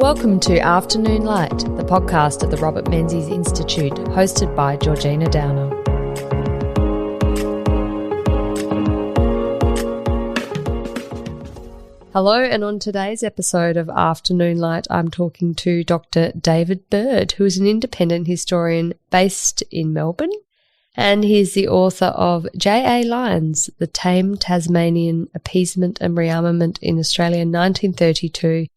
Welcome to Afternoon Light, the podcast of the Robert Menzies Institute, hosted by Georgina Downer. Hello, and on today's episode of Afternoon Light, I'm talking to Dr. David Bird, who is an independent historian based in Melbourne, and he's the author of J.A. Lyons, The Tame Tasmanian Appeasement and Re-armament in Australia 1932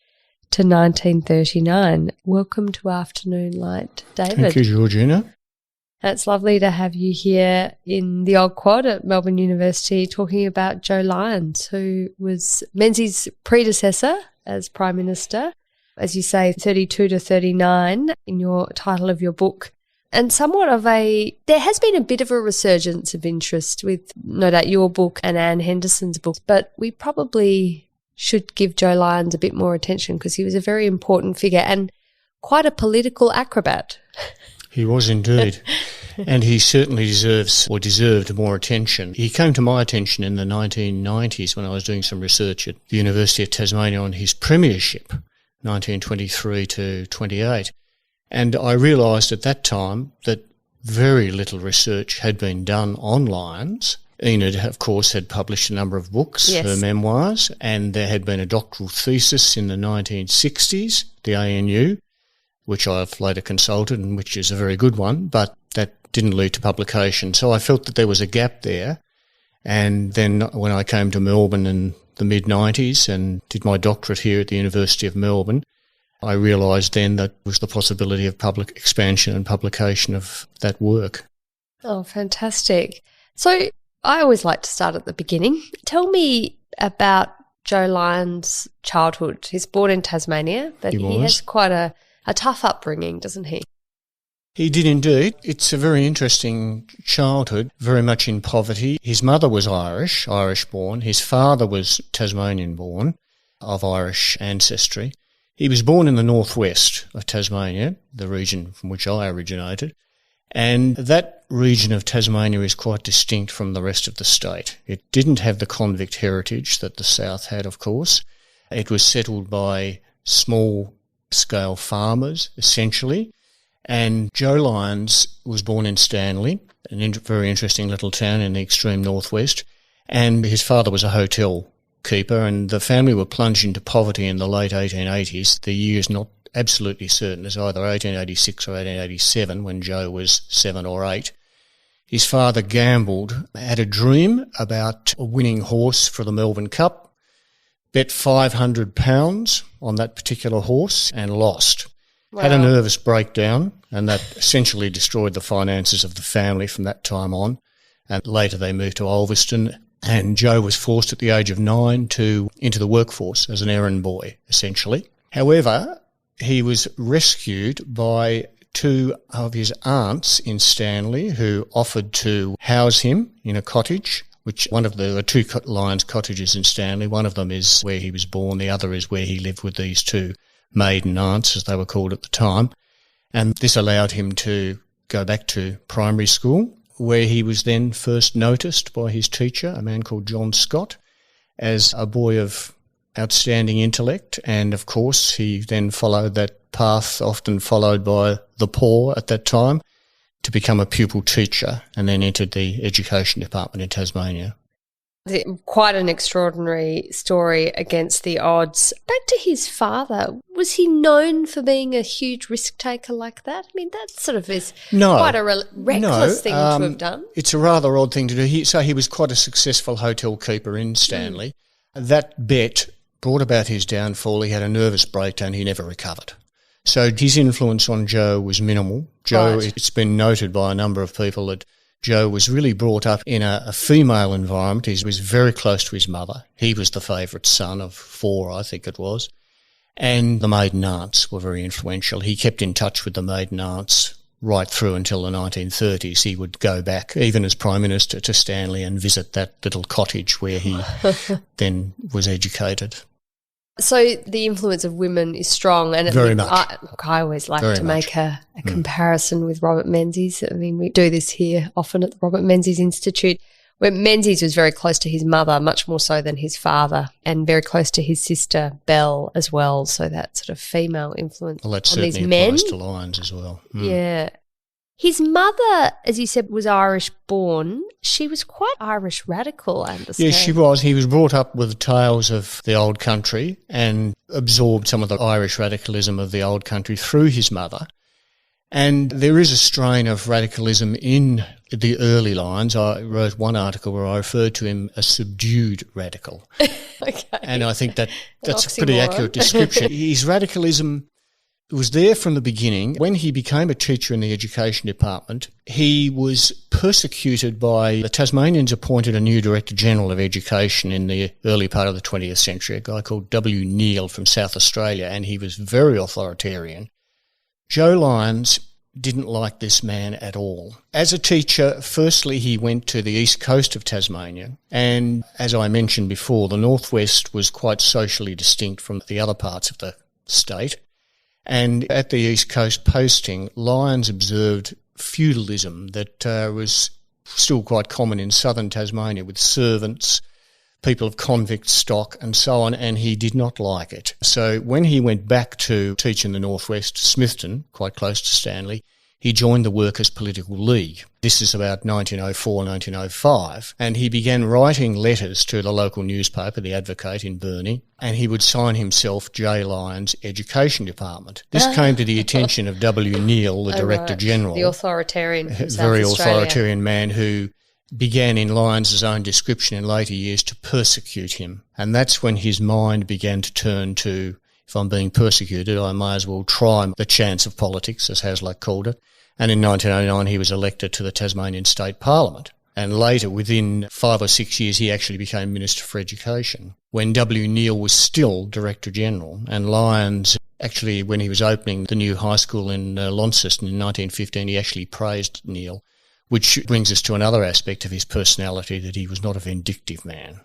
to 1939. Welcome to Afternoon Light, David. Thank you, Georgina. And it's lovely to have you here in the old quad at Melbourne University talking about Joe Lyons, who was Menzies' predecessor as Prime Minister, as you say, 32 to 39 in your title of your book. And there has been a bit of a resurgence of interest with, no doubt, your book and Anne Henderson's book, but we probably should give Joe Lyons a bit more attention because he was a very important figure and quite a political acrobat. He was indeed. And he certainly deserved more attention. He came to my attention in the 1990s when I was doing some research at the University of Tasmania on his premiership, 1923 to 28. And I realised at that time that very little research had been done on Lyons. Enid, of course, had published a number of books, yes, her memoirs, and there had been a doctoral thesis in the 1960s, the ANU, which I've later consulted and which is a very good one, but that didn't lead to publication. So I felt that there was a gap there. And then when I came to Melbourne in the mid-90s and did my doctorate here at the University of Melbourne, I realised then that there was the possibility of public expansion and publication of that work. Oh, fantastic. So I always like to start at the beginning. Tell me about Joe Lyons' childhood. He's born in Tasmania, but he has quite a tough upbringing, doesn't he? He did indeed. It's a very interesting childhood, very much in poverty. His mother was Irish-born. His father was Tasmanian-born, of Irish ancestry. He was born in the northwest of Tasmania, the region from which I originated, and that region of Tasmania is quite distinct from the rest of the state. It didn't have the convict heritage that the south had, of course. It was settled by small-scale farmers, essentially. And Joe Lyons was born in Stanley, a very interesting little town in the extreme northwest, and his father was a hotel keeper, and the family were plunged into poverty in the late 1880s. The year is not absolutely certain. It's either 1886 or 1887 when Joe was 7 or 8. His father gambled, had a dream about a winning horse for the Melbourne Cup, bet £500 on that particular horse and lost. Wow. Had a nervous breakdown, and that essentially destroyed the finances of the family from that time on. And later they moved to Ulverston, and Joe was forced at the age of 9 into the workforce as an errand boy, essentially. However, he was rescued by two of his aunts in Stanley who offered to house him in a cottage, there are two Lyons cottages in Stanley. One of them is where he was born, the other is where he lived with these two maiden aunts, as they were called at the time. And this allowed him to go back to primary school, where he was then first noticed by his teacher, a man called John Scott, as a boy of outstanding intellect. And, of course, he then followed that path often followed by the poor at that time to become a pupil teacher, and then entered the education department in Tasmania. Quite an extraordinary story against the odds. Back to his father, was he known for being a huge risk taker like that? I mean, that sort of is quite a reckless thing to have done. It's a rather odd thing to do. He was quite a successful hotel keeper in Stanley. That bet brought about his downfall. He had a nervous breakdown. He never recovered. So his influence on Joe was minimal. It's been noted by a number of people that Joe was really brought up in a female environment. He was very close to his mother. He was the favourite son of 4, I think it was. And the maiden aunts were very influential. He kept in touch with the maiden aunts right through until the 1930s. He would go back, even as Prime Minister, to Stanley and visit that little cottage where he then was educated. So the influence of women is strong. And very much. I always like to make a comparison with Robert Menzies. I mean, we do this here often at the Robert Menzies Institute. Where Menzies was very close to his mother, much more so than his father, and very close to his sister Belle as well. So that sort of female influence Well, that on these certainly men. applies to Lyons as well. Yeah. His mother, as you said, was Irish-born. She was quite Irish radical, I understand. Yes, she was. He was brought up with tales of the old country and absorbed some of the Irish radicalism of the old country through his mother. And there is a strain of radicalism in the early Lyons. I wrote one article where I referred to him as subdued radical. Okay. And I think that's a pretty accurate description. His radicalism was there from the beginning. When he became a teacher in the education department, he was persecuted by the Tasmanians appointed a new Director General of Education in the early part of the 20th century, a guy called W. Neal from South Australia, and he was very authoritarian. Joe Lyons didn't like this man at all. As a teacher, firstly, he went to the east coast of Tasmania, and as I mentioned before, the northwest was quite socially distinct from the other parts of the state. And at the east coast posting, Lyons observed feudalism that was still quite common in southern Tasmania with servants, people of convict stock and so on, and he did not like it. So when he went back to teach in the northwest, Smithton, quite close to Stanley, he joined the Workers' Political League. This is about 1904, 1905, and he began writing letters to the local newspaper, The Advocate in Burnie, and he would sign himself J. Lyons, Education Department. This came to the attention of W. Neal, the Director General. The authoritarian from South very Australia. authoritarian man who began in Lyons' own description in later years to persecute him. And that's when his mind began to turn to, if I'm being persecuted, I may as well try the chance of politics, as Hasluck called it. And in 1909, he was elected to the Tasmanian State Parliament. And later, within 5 or 6 years, he actually became Minister for Education, when W. Neal was still Director General. And Lyons, actually, when he was opening the new high school in Launceston in 1915, he actually praised Neal, which brings us to another aspect of his personality, that he was not a vindictive man.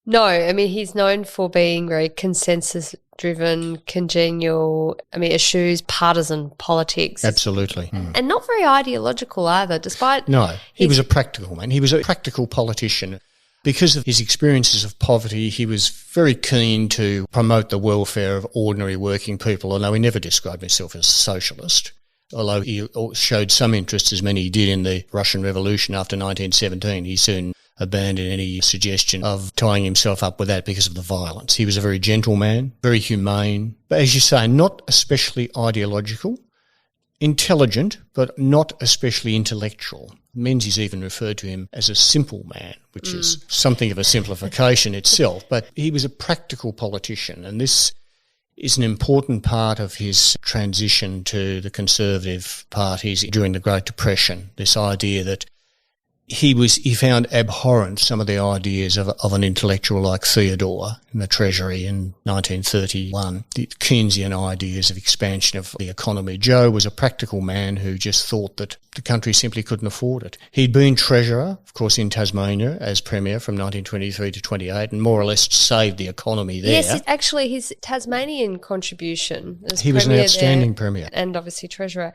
No, I mean, he's known for being very consensus-driven, congenial, eschews partisan politics. Absolutely. And not very ideological either, despite... No, he was a practical man. He was a practical politician. Because of his experiences of poverty, he was very keen to promote the welfare of ordinary working people, although he never described himself as a socialist. Although he showed some interest, as many did, in the Russian Revolution after 1917, he soon abandoned any suggestion of tying himself up with that because of the violence. He was a very gentle man, very humane, but as you say, not especially ideological, intelligent, but not especially intellectual. Menzies even referred to him as a simple man, which is something of a simplification itself, but he was a practical politician, and this is an important part of his transition to the Conservative parties during the Great Depression, this idea that he found abhorrent some of the ideas of an intellectual like Theodore in the Treasury in 1931, the Keynesian ideas of expansion of the economy. Joe was a practical man who just thought that the country simply couldn't afford it. He'd been Treasurer, of course, in Tasmania as Premier from 1923 to 28 and more or less saved the economy there. Yes, actually his Tasmanian contribution as he was an outstanding Premier. And obviously Treasurer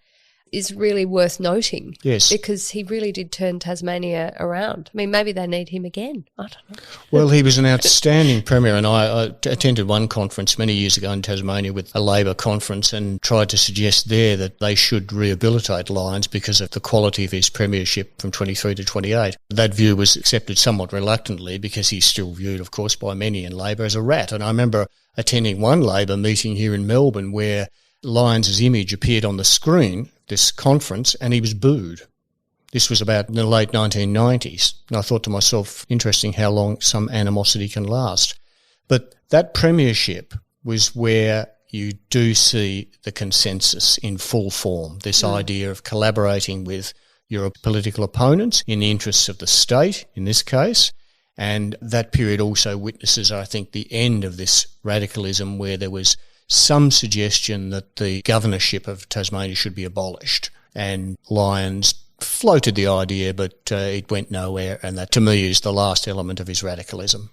is really worth noting. Yes. Because he really did turn Tasmania around. Maybe they need him again. I don't know. Well, he was an outstanding Premier, and I attended one conference many years ago in Tasmania with a Labor conference and tried to suggest there that they should rehabilitate Lyons because of the quality of his premiership from 23 to 28. That view was accepted somewhat reluctantly because he's still viewed, of course, by many in Labor as a rat. And I remember attending one Labor meeting here in Melbourne where Lyons' image appeared on the screen, this conference, and he was booed. This was about in the late 1990s. And I thought to myself, interesting how long some animosity can last. But that premiership was where you do see the consensus in full form, this idea of collaborating with your political opponents in the interests of the state, in this case. And that period also witnesses, I think, the end of this radicalism where there was some suggestion that the governorship of Tasmania should be abolished. And Lyons floated the idea, but it went nowhere, and that to me is the last element of his radicalism.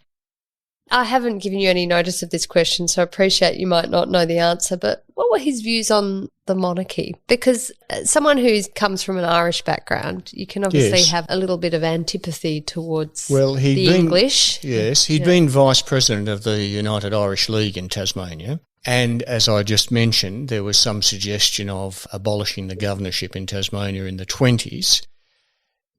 I haven't given you any notice of this question, so I appreciate you might not know the answer, but what were his views on the monarchy? Because someone who comes from an Irish background, you can obviously have a little bit of antipathy towards English. Yes, he'd been Vice President of the United Irish League in Tasmania. And as I just mentioned, there was some suggestion of abolishing the governorship in Tasmania in the 1920s.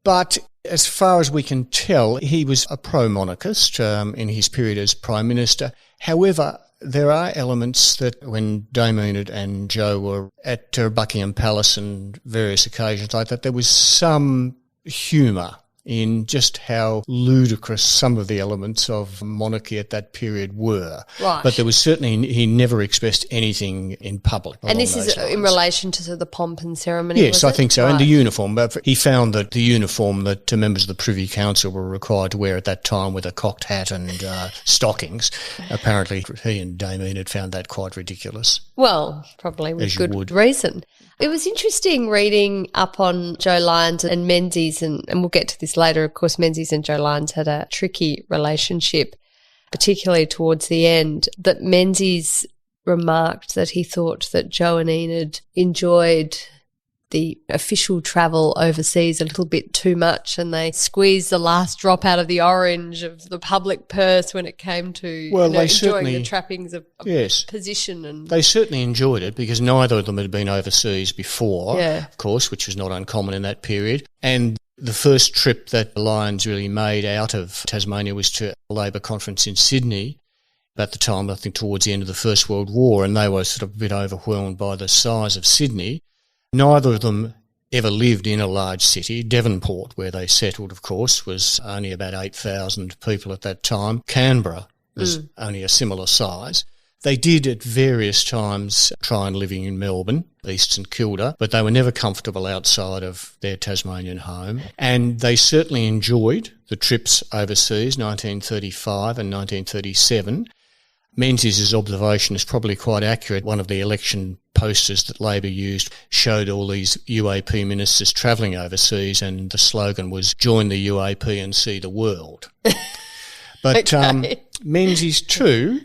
But as far as we can tell, he was a pro-monarchist in his period as Prime Minister. However, there are elements that when Dame Enid and Joe were at Buckingham Palace and various occasions like that, there was some humour in just how ludicrous some of the elements of monarchy at that period were. Right. But there was certainly, he never expressed anything in public. And this is in relation to the pomp and ceremony, Yes, I think so. Right. And the uniform. But he found that the uniform that members of the Privy Council were required to wear at that time with a cocked hat and stockings, apparently he and Dame Enid found that quite ridiculous. Well, probably with good reason. It was interesting reading up on Joe Lyons and Menzies, and we'll get to this later. Of course, Menzies and Joe Lyons had a tricky relationship, particularly towards the end, that Menzies remarked that he thought that Joe and Enid enjoyed the official travel overseas a little bit too much, and they squeezed the last drop out of the orange of the public purse when it came to enjoying the trappings of position. And they certainly enjoyed it because neither of them had been overseas before, of course, which was not uncommon in that period. And the first trip that Lyons really made out of Tasmania was to a Labor conference in Sydney. At the time, I think towards the end of the First World War, and they were sort of a bit overwhelmed by the size of Sydney. Neither of them ever lived in a large city. Devonport, where they settled, of course, was only about 8,000 people at that time. Canberra was only a similar size. They did at various times try and living in Melbourne, East St Kilda, but they were never comfortable outside of their Tasmanian home. And they certainly enjoyed the trips overseas, 1935 and 1937. Menzies' observation is probably quite accurate. One of the election posters that Labor used showed all these UAP ministers travelling overseas, and the slogan was, "Join the UAP and see the world." But Menzies too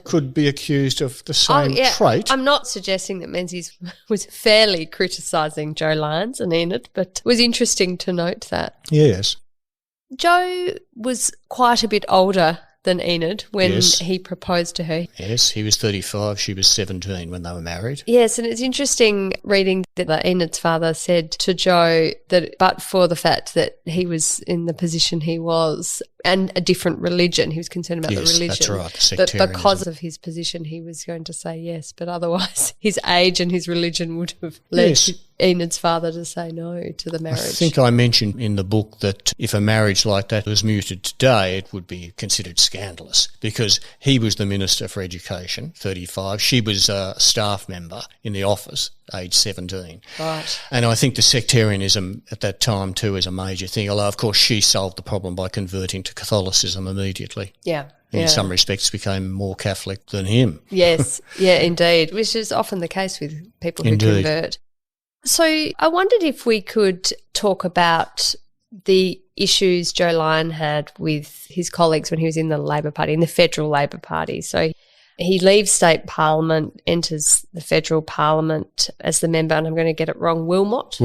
could be accused of the same trait. I'm not suggesting that Menzies was fairly criticising Joe Lyons and Enid, but it was interesting to note that. Yes. Joe was quite a bit older than Enid when he proposed to her. Yes, he was 35, she was 17 when they were married. Yes, and it's interesting reading that Enid's father said to Joe that but for the fact that he was in the position he was and a different religion, he was concerned about the religion. That's right, the sectarianism. But because of his position, he was going to say yes, but otherwise his age and his religion would have led Enid's father to say no to the marriage. I think I mentioned in the book that if a marriage like that was mooted today, it would be considered scandalous because he was the Minister for Education, 35. She was a staff member in the office, age 17. Right. And I think the sectarianism at that time too is a major thing, although of course she solved the problem by converting to Catholicism immediately. Yeah. In some respects became more Catholic than him. Yes, indeed, which is often the case with people who convert. So I wondered if we could talk about the issues Joe Lyons had with his colleagues when he was in the Labor Party, in the federal Labor Party. So he leaves state parliament, enters the federal parliament as the member, and I'm going to get it wrong, Wilmot,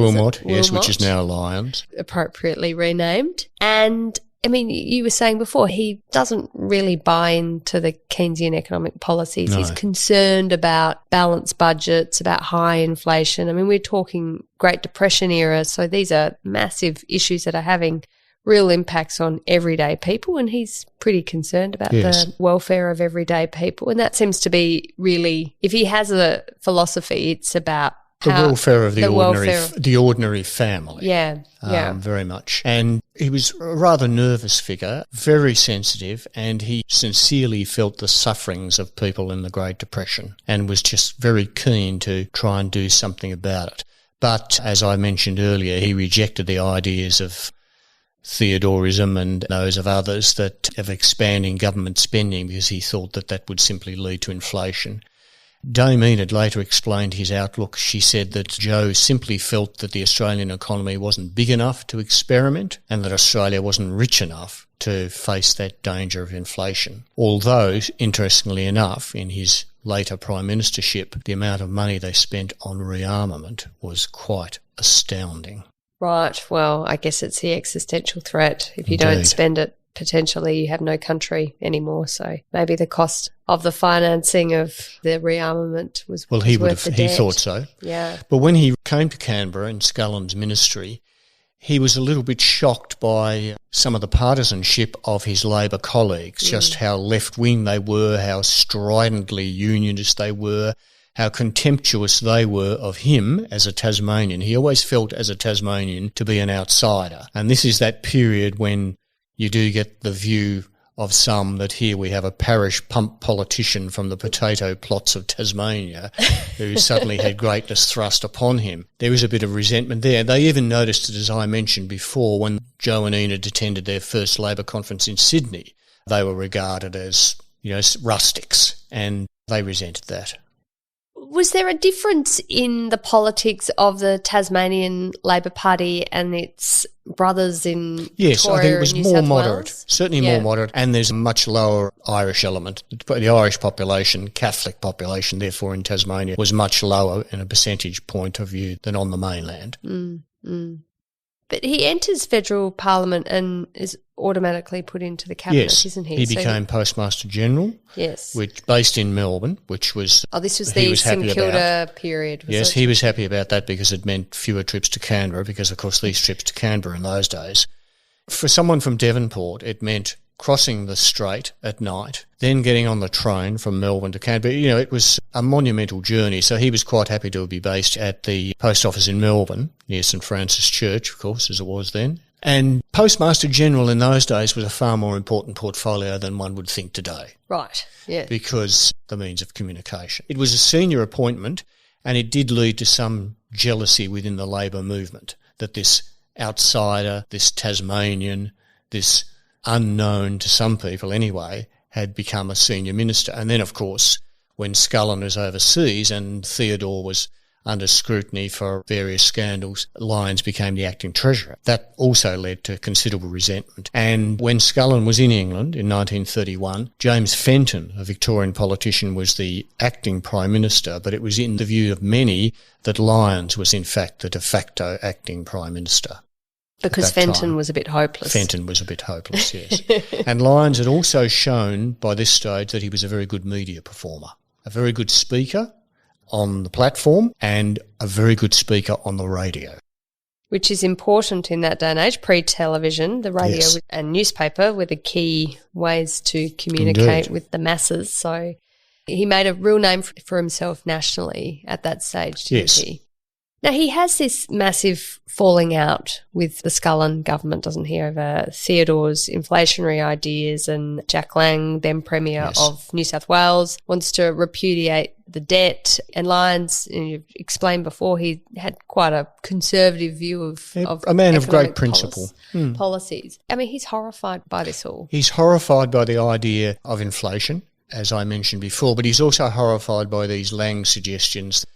yes, which is now Lyons. Appropriately renamed. And I mean, you were saying before, he doesn't really buy into the Keynesian economic policies. No. He's concerned about balanced budgets, about high inflation. I mean, we're talking Great Depression era, so these are massive issues that are having real impacts on everyday people, and he's pretty concerned about the welfare of everyday people. And that seems to be really, if he has a philosophy, it's about the welfare of the ordinary family. Very much. And he was a rather nervous figure, very sensitive, and he sincerely felt the sufferings of people in the Great Depression and was just very keen to try and do something about it. But as I mentioned earlier, he rejected the ideas of Theodorism and those of others of expanding government spending because he thought that would simply lead to inflation. Dame Enid later explained his outlook. She said that Joe simply felt that the Australian economy wasn't big enough to experiment and that Australia wasn't rich enough to face that danger of inflation. Although, interestingly enough, in his later prime ministership, the amount of money they spent on re-armament was quite astounding. Right. Well, I guess it's the existential threat. If you Indeed. don't spend it, potentially you have no country anymore. So maybe the cost of the financing of the re-armament was he worth the debt. thought so. Yeah. But when he came to Canberra in Scullon's ministry, he was a little bit shocked by some of the partisanship of his Labor colleagues, just how left-wing they were, how stridently unionist they were, how contemptuous they were of him as a Tasmanian. He always felt as a Tasmanian to be an outsider. And this is that period when you do get the view of some that here we have a parish pump politician from the potato plots of Tasmania who suddenly had greatness thrust upon him. There was a bit of resentment there. They even noticed it, as I mentioned before, when Joe and Enid attended their first Labor conference in Sydney. They were regarded as, rustics, and they resented that. Was there a difference in the politics of the Tasmanian Labor Party and its brothers in Yes, Victoria I think it was and New more South moderate, Wales? certainly more moderate, and there's a much lower Irish element. The Irish population, Catholic population, therefore, in Tasmania, was much lower in a percentage point of view than on the mainland. But he enters federal parliament and is automatically put into the cabinet, Yes, isn't he? he became Postmaster General, yes, based in Melbourne, which was... Oh, this was the St Kilda period, was Yes, it? he was happy about that because it meant fewer trips to Canberra, because, of course, these trips to Canberra in those days, for someone from Devonport, it meant crossing the strait at night, then getting on the train from Melbourne to Canberra. It was a monumental journey, so he was quite happy to be based at the post office in Melbourne, near St Francis Church, of course, as it was then. And Postmaster General in those days was a far more important portfolio than one would think today. Right, yeah. Because the means of communication. It was a senior appointment, and it did lead to some jealousy within the Labor movement, that this outsider, this Tasmanian, this unknown to some people anyway, had become a senior minister. And then, of course, when Scullon was overseas and Theodore was under scrutiny for various scandals, Lyons became the acting treasurer. That also led to considerable resentment. And when Scullon was in England in 1931, James Fenton, a Victorian politician, was the acting prime minister, but it was in the view of many that Lyons was in fact the de facto acting prime minister. Because Fenton was a bit hopeless. Fenton was a bit hopeless, yes. And Lyons had also shown by this stage that he was a very good media performer, a very good speaker on the platform and a very good speaker on the radio. Which is important in that day and age. Pre-television, the radio and newspaper were the key ways to communicate with the masses. So he made a real name for himself nationally at that stage, didn't he? Now, he has this massive falling out with the Scullon government, doesn't he, over Theodore's inflationary ideas, and Jack Lang, then Premier of New South Wales, wants to repudiate the debt. And Lyons, you've explained before, he had quite a conservative view of a man of great principle. Policies. I mean, he's horrified by this all. He's horrified by the idea of inflation, as I mentioned before, but he's also horrified by these Lang suggestions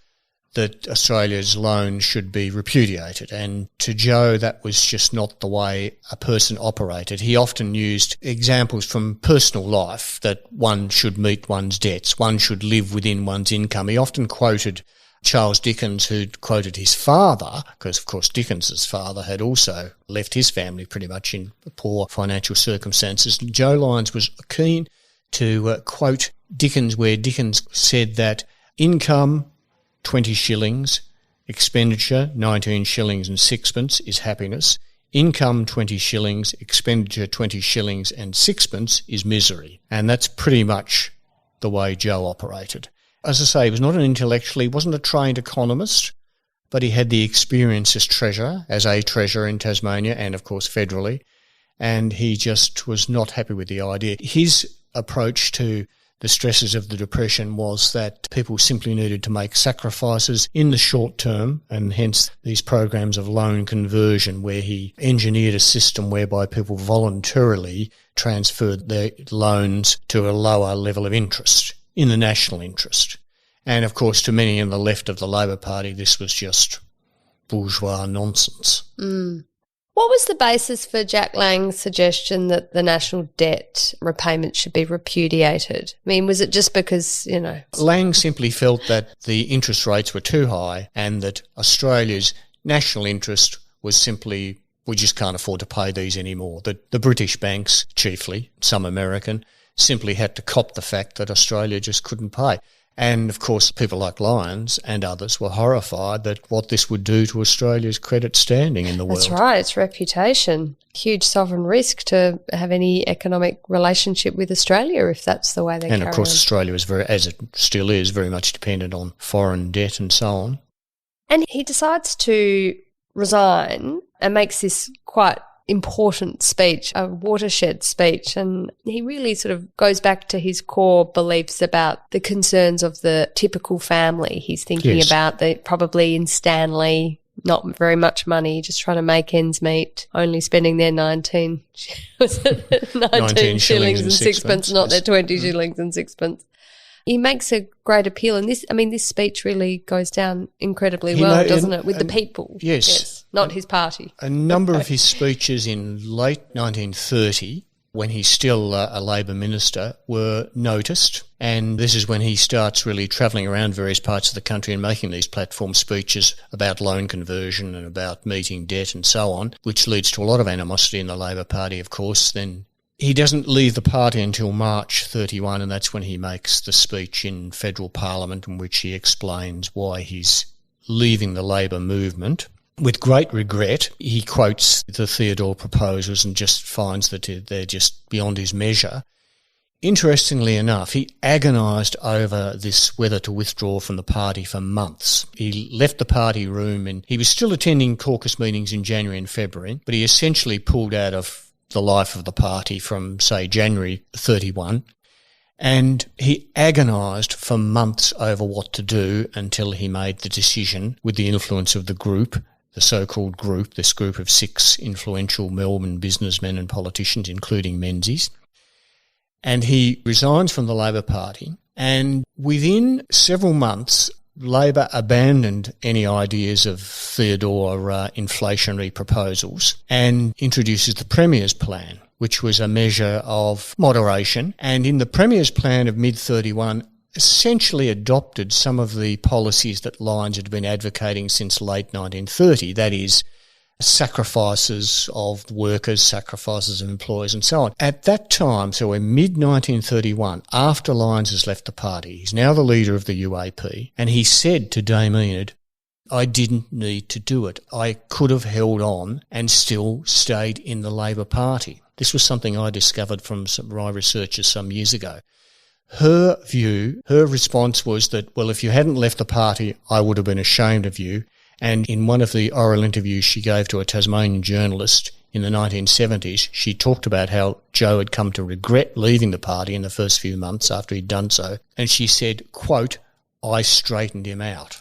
that Australia's loan should be repudiated. And to Joe, that was just not the way a person operated. He often used examples from personal life that one should meet one's debts, one should live within one's income. He often quoted Charles Dickens, who'd quoted his father, because, of course, Dickens's father had also left his family pretty much in poor financial circumstances. Joe Lyons was keen to quote Dickens, where Dickens said that income 20 shillings, expenditure 19 shillings and sixpence is happiness. Income 20 shillings, expenditure 20 shillings and sixpence is misery. And that's pretty much the way Joe operated. As I say, he was not an intellectual, he wasn't a trained economist, but he had the experience as a treasurer in Tasmania and, of course, federally, and he just was not happy with the idea. His approach to the stresses of the Depression was that people simply needed to make sacrifices in the short term, and hence these programs of loan conversion, where he engineered a system whereby people voluntarily transferred their loans to a lower level of interest in the national interest. And, of course, to many on the left of the Labor Party, this was just bourgeois nonsense. What was the basis for Jack Lang's suggestion that the national debt repayment should be repudiated? I mean, was it just because, Lang simply felt that the interest rates were too high and that Australia's national interest was simply, we just can't afford to pay these anymore. The British banks, chiefly, some American, simply had to cop the fact that Australia just couldn't pay. And, of course, people like Lyons and others were horrified that what this would do to Australia's credit standing in the world. That's right, its reputation. Huge sovereign risk to have any economic relationship with Australia if that's the way they carry on. And, of course, Australia is as it still is, very much dependent on foreign debt and so on. And he decides to resign and makes this quite important speech, a watershed speech, and he really sort of goes back to his core beliefs about the concerns of the typical family. He's thinking about probably in Stanley, not very much money, just trying to make ends meet, only spending their 19 shillings and sixpence, not their 20 shillings and sixpence. He makes a great appeal, and this speech really goes down incredibly well, doesn't it, with the people? Yes. Not his party. A number of his speeches in late 1930, when he's still a Labor minister, were noticed, and this is when he starts really travelling around various parts of the country and making these platform speeches about loan conversion and about meeting debt and so on, which leads to a lot of animosity in the Labor Party, of course. Then he doesn't leave the party until March 31, and that's when he makes the speech in federal parliament in which he explains why he's leaving the Labor movement. With great regret, he quotes the Theodore proposals and just finds that they're just beyond his measure. Interestingly enough, he agonised over this whether to withdraw from the party for months. He left the party room and he was still attending caucus meetings in January and February, but he essentially pulled out of the life of the party from, say, January 31. And he agonised for months over what to do until he made the decision, with the influence of the group, the so-called group, this group of 6 influential Melbourne businessmen and politicians, including Menzies. And he resigns from the Labor Party. And within several months, Labor abandoned any ideas of Theodore inflationary proposals and introduces the Premier's plan, which was a measure of moderation. And in the Premier's plan of mid-31, essentially adopted some of the policies that Lyons had been advocating since late 1930, that is, sacrifices of workers, sacrifices of employers and so on. At that time, so we're mid-1931, after Lyons has left the party, he's now the leader of the UAP, and he said to Dame Enid, I didn't need to do it. I could have held on and still stayed in the Labor Party. This was something I discovered from my researchers some years ago. Her view, her response was that, well, if you hadn't left the party, I would have been ashamed of you. And in one of the oral interviews she gave to a Tasmanian journalist in the 1970s, she talked about how Joe had come to regret leaving the party in the first few months after he'd done so. And she said, quote, I straightened him out.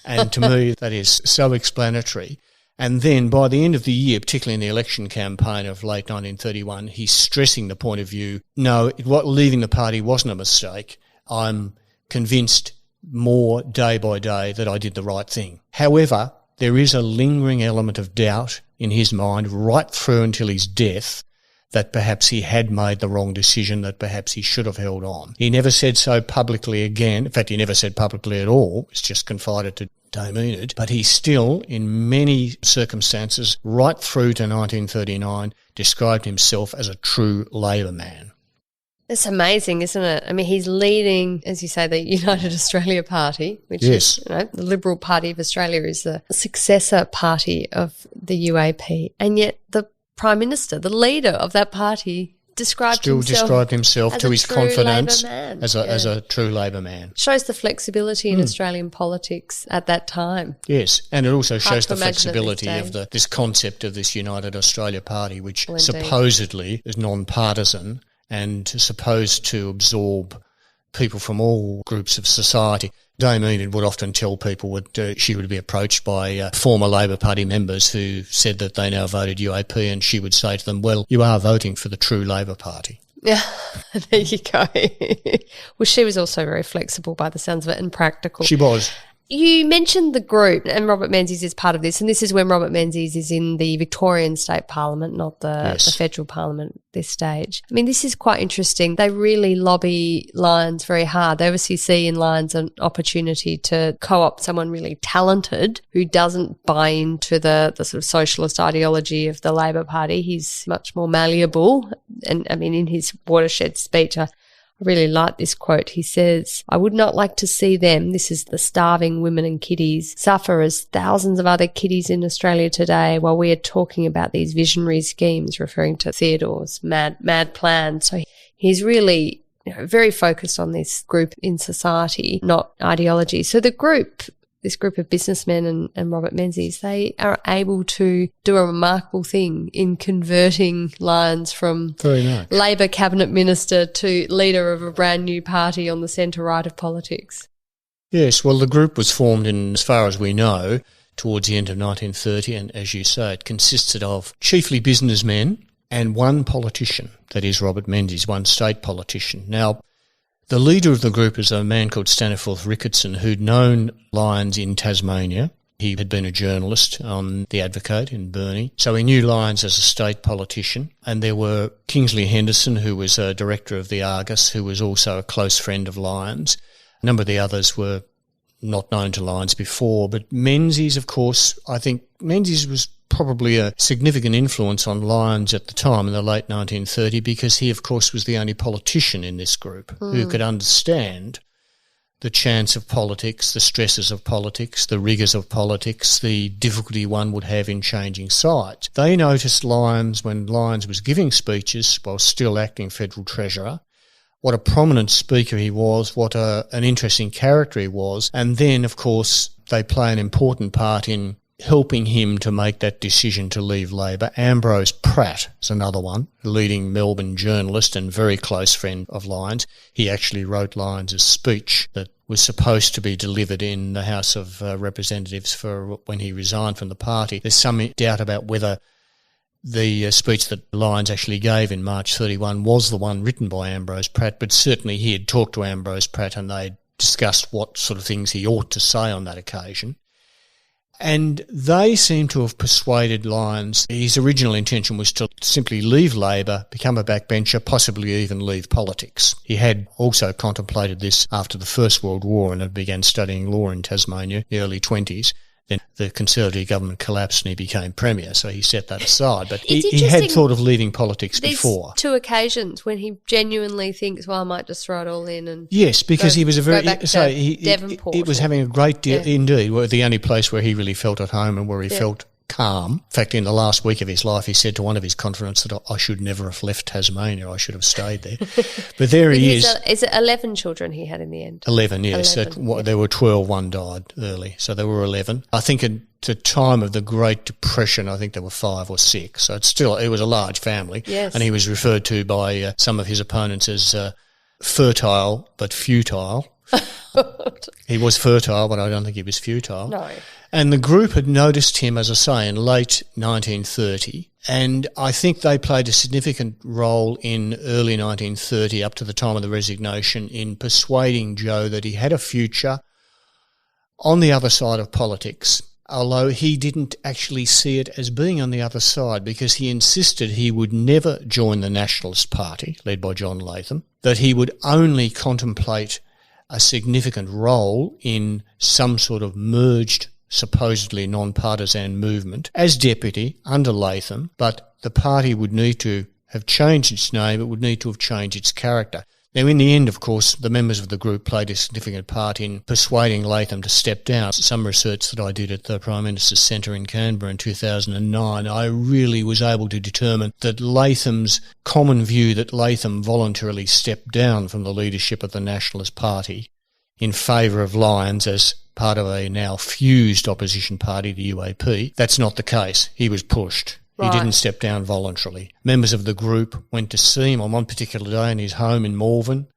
And to me, that is so explanatory. And then by the end of the year, particularly in the election campaign of late 1931, he's stressing the point of view, no, leaving the party wasn't a mistake. I'm convinced more day by day that I did the right thing. However, there is a lingering element of doubt in his mind right through until his death that perhaps he had made the wrong decision, that perhaps he should have held on. He never said so publicly again. In fact, he never said publicly at all. It's just confided to Dame Enid. But he still, in many circumstances, right through to 1939, described himself as a true Labor man. It's amazing, isn't it? I mean, he's leading, as you say, the United Australia Party, which is, the Liberal Party of Australia is the successor party of the UAP. And yet the Prime Minister, the leader of that party, described himself to his confidence as a true Labor man. Shows the flexibility in Australian politics at that time. Yes, and it also shows the flexibility of this concept of this United Australia Party, which supposedly is non-partisan and supposed to absorb people from all groups of society. Dame Enid would often tell people she would be approached by former Labor Party members who said that they now voted UAP, and she would say to them, well, you are voting for the true Labor Party. Yeah, there you go. Well, she was also very flexible by the sounds of it and practical. She was. You mentioned the group, and Robert Menzies is part of this, and this is when Robert Menzies is in the Victorian State Parliament, not the federal parliament at this stage. I mean, this is quite interesting. They really lobby Lyons very hard. They obviously see in Lyons an opportunity to co-opt someone really talented who doesn't buy into the sort of socialist ideology of the Labor Party. He's much more malleable. And, I mean, in his watershed speech, I really like this quote. He says, "I would not like to see them," this is the starving women and kiddies, "suffer as thousands of other kiddies in Australia today while we are talking about these visionary schemes," referring to Theodore's mad plan. So he's really very focused on this group in society, not ideology. So this group of businessmen and Robert Menzies, they are able to do a remarkable thing in converting Lyons from Labor cabinet minister to leader of a brand new party on the centre-right of politics. Yes, well, the group was formed in, as far as we know, towards the end of 1930, and as you say, it consisted of chiefly businessmen and one politician, that is Robert Menzies, one state politician. Now, the leader of the group is a man called Staniforth Ricketson, who'd known Lyons in Tasmania. He had been a journalist on The Advocate in Burnie, so he knew Lyons as a state politician. And there were Kingsley Henderson, who was a director of the Argus, who was also a close friend of Lyons. A number of the others were not known to Lyons before, but Menzies, of course, I think Menzies was probably a significant influence on Lyons at the time in the late 1930s, because he, of course, was the only politician in this group who could understand the chance of politics, the stresses of politics, the rigours of politics, the difficulty one would have in changing sides. They noticed Lyons when Lyons was giving speeches while still acting Federal Treasurer, what a prominent speaker he was, what an interesting character he was, and then, of course, they play an important part in helping him to make that decision to leave Labor. Ambrose Pratt is another one, a leading Melbourne journalist and very close friend of Lyons. He actually wrote Lyons' speech that was supposed to be delivered in the House of Representatives for when he resigned from the party. There's some doubt about whether the speech that Lyons actually gave in March 31 was the one written by Ambrose Pratt, but certainly he had talked to Ambrose Pratt and they discussed what sort of things he ought to say on that occasion. And they seem to have persuaded Lyons. His original intention was to simply leave Labor, become a backbencher, possibly even leave politics. He had also contemplated this after the First World War and had began studying law in Tasmania in the early 20s. Then the Conservative government collapsed and he became Premier, so he set that aside. But he had thought of leaving politics before. Two occasions when he genuinely thinks, well, I might just throw it all in and yes, because he was a very Devonport. It was having a great deal indeed. The only place where he really felt at home and where he felt calm. In fact, in the last week of his life, he said to one of his confidants that I should never have left Tasmania. I should have stayed there. But there he is. Is it 11 children he had in the end? 11, yes. 11, there were 12, one died early. So there were 11. I think at the time of the Great Depression, I think there were 5 or 6. So it was a large family. Yes. And he was referred to by some of his opponents as fertile but futile. He was fertile, but I don't think he was futile. No. And the group had noticed him, as I say, in late 1930, and I think they played a significant role in early 1930, up to the time of the resignation, in persuading Joe that he had a future on the other side of politics, although he didn't actually see it as being on the other side, because he insisted he would never join the Nationalist Party, led by John Latham, that he would only contemplate a significant role in some sort of merged, supposedly non-partisan movement as deputy under Latham, but the party would need to have changed its name, it would need to have changed its character. Now, in the end, of course, the members of the group played a significant part in persuading Latham to step down. Some research that I did at the Prime Minister's Centre in Canberra in 2009, I really was able to determine that Latham's common view that Latham voluntarily stepped down from the leadership of the Nationalist Party in favour of Lyons as part of a now fused opposition party, the UAP. That's not the case. He was pushed. Right. He didn't step down voluntarily. Members of the group went to see him on one particular day in his home in Malvern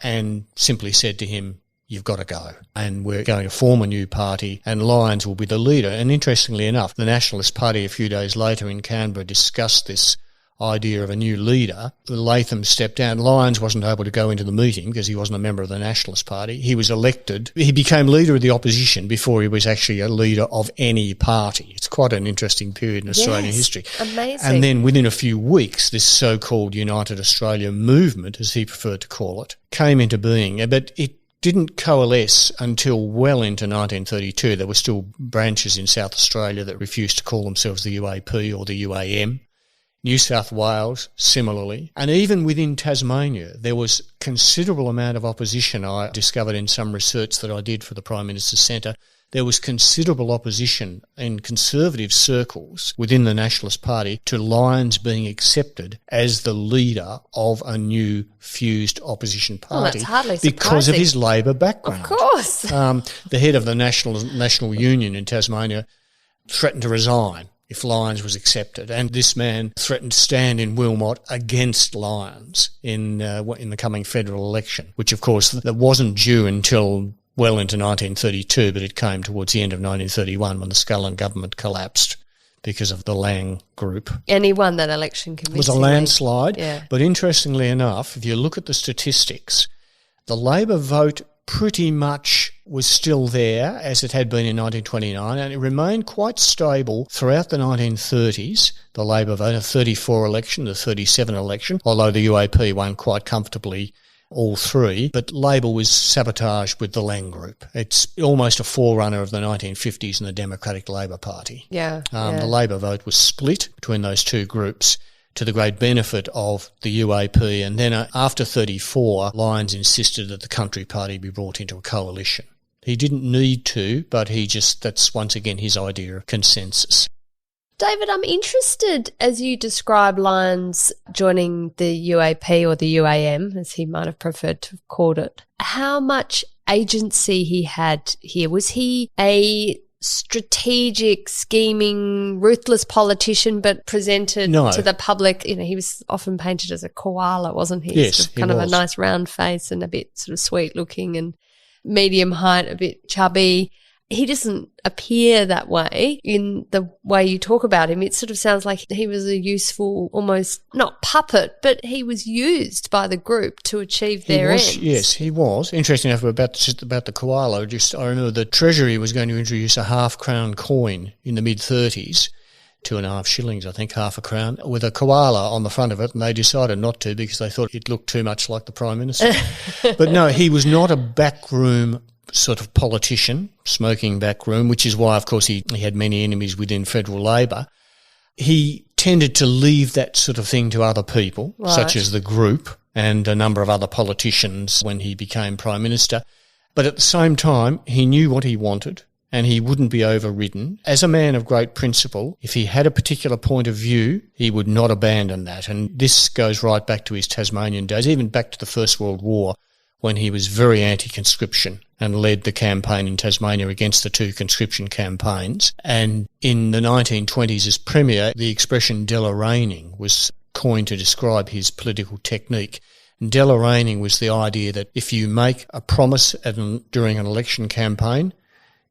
and simply said to him, "You've got to go, and we're going to form a new party and Lyons will be the leader." And interestingly enough, the Nationalist Party a few days later in Canberra discussed this idea of a new leader. Latham stepped down. Lyons wasn't able to go into the meeting because he wasn't a member of the Nationalist Party. He was elected. He became leader of the opposition before he was actually a leader of any party. It's quite an interesting period in Australian history. Amazing. And then within a few weeks, this so-called United Australia movement, as he preferred to call it, came into being. But it didn't coalesce until well into 1932. There were still branches in South Australia that refused to call themselves the UAP or the UAM. New South Wales, similarly. And even within Tasmania, there was considerable amount of opposition. I discovered in some research that I did for the Prime Minister's Centre, there was considerable opposition in conservative circles within the Nationalist Party to Lyons being accepted as the leader of a new fused opposition party. Well, that's hardly surprising. Because of his Labor background. Of course. The head of the National Union in Tasmania threatened to resign if Lyons was accepted. And this man threatened to stand in Wilmot against Lyons in the coming federal election, which, of course, that wasn't due until well into 1932, but it came towards the end of 1931 when the Scullin government collapsed because of the Lang group. And he won that election convincingly. It was a landslide. Yeah. But interestingly enough, if you look at the statistics, the Labor vote pretty much was still there as it had been in 1929, and it remained quite stable throughout the 1930s, the Labor vote, the 34 election, the 37 election, although the UAP won quite comfortably all three, but Labor was sabotaged with the Lang group. It's almost a forerunner of the 1950s and the Democratic Labor Party. The Labor vote was split between those two groups, to the great benefit of the UAP. And then after 34, Lyons insisted that the Country Party be brought into a coalition. He didn't need to, but that's once again his idea of consensus. David, I'm interested, as you describe Lyons joining the UAP or the UAM, as he might have preferred to have called it, how much agency he had here. Was he a strategic, scheming, ruthless politician, but presented to the public? You know, he was often painted as a koala, wasn't he? Yes, sort of kind of a nice round face and a bit sort of sweet looking and medium height, a bit chubby. He doesn't appear that way in the way you talk about him. It sort of sounds like he was a useful, almost not puppet, but he was used by the group to achieve their ends. Yes, he was. Interesting enough about the koala. I remember the Treasury was going to introduce a half-crown coin in the mid-30s, 2.5 shillings, I think, half a crown, with a koala on the front of it, and they decided not to because they thought it looked too much like the Prime Minister. But no, he was not a backroom sort of politician, smoking backroom, which is why, of course, he had many enemies within federal Labor. He tended to leave that sort of thing to other people, such as the group and a number of other politicians when he became Prime Minister. But at the same time, he knew what he wanted and he wouldn't be overridden. As a man of great principle, if he had a particular point of view, he would not abandon that. And this goes right back to his Tasmanian days, even back to the First World War, when he was very anti-conscription and led the campaign in Tasmania against the two conscription campaigns. And in the 1920s as Premier, the expression Deloreigning was coined to describe his political technique. And Deloreigning was the idea that if you make a promise during an election campaign,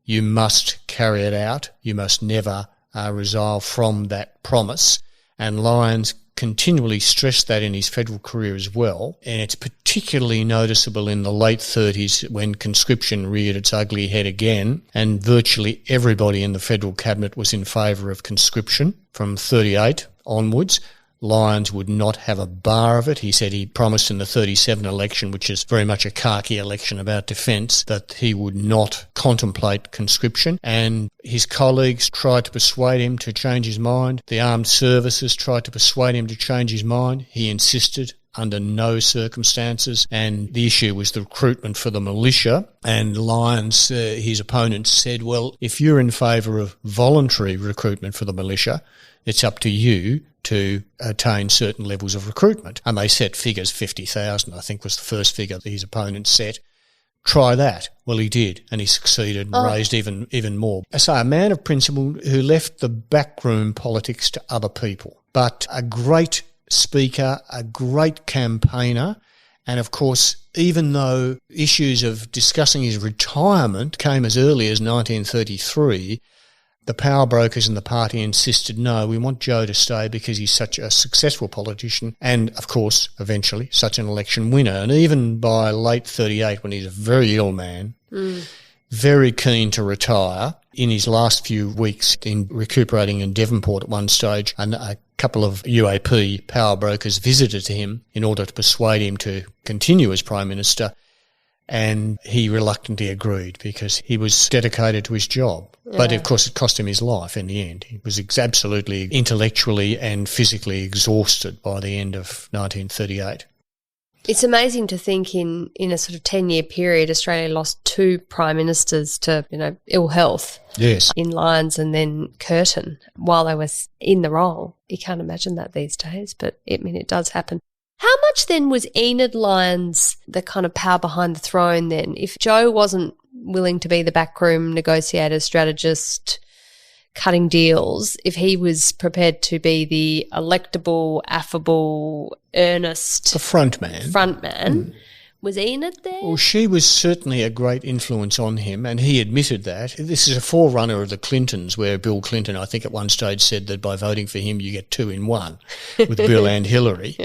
you must carry it out. You must never resolve from that promise. And Lyons continually stressed that in his federal career as well, and it's particularly noticeable in the late 30s when conscription reared its ugly head again, and virtually everybody in the federal cabinet was in favour of conscription from 38 onwards. Lyons would not have a bar of it. He said he promised in the 37 election, which is very much a khaki election about defence, that he would not contemplate conscription. And his colleagues tried to persuade him to change his mind. The armed services tried to persuade him to change his mind. He insisted under no circumstances. And the issue was the recruitment for the militia. And Lyons, his opponents, said, well, if you're in favour of voluntary recruitment for the militia, it's up to you to attain certain levels of recruitment. And they set figures, 50,000, I think was the first figure that his opponents set. Try that. Well, he did, and he succeeded and raised even more. So a man of principle who left the backroom politics to other people, but a great speaker, a great campaigner, and of course, even though issues of discussing his retirement came as early as 1933, The power brokers in the party insisted, no, we want Joe to stay because he's such a successful politician and, of course, eventually such an election winner. And even by late 38, when he's a very ill man, very keen to retire, in his last few weeks in recuperating in Devonport at one stage, and a couple of UAP power brokers visited him in order to persuade him to continue as Prime Minister. And he reluctantly agreed because he was dedicated to his job. Yeah. But, of course, it cost him his life in the end. He was absolutely intellectually and physically exhausted by the end of 1938. It's amazing to think in a sort of 10-year period, Australia lost 2 prime ministers to, ill health. Yes. In Lyons and then Curtin while they were in the role. You can't imagine that these days, but it does happen. How much then was Enid Lyons the kind of power behind the throne then? If Joe wasn't willing to be the backroom negotiator, strategist, cutting deals, if he was prepared to be the electable, affable, earnest... The front man. Was Enid there? Well, she was certainly a great influence on him, and he admitted that. This is a forerunner of the Clintons, where Bill Clinton, I think at one stage, said that by voting for him you get 2 in 1 with Bill and Hillary.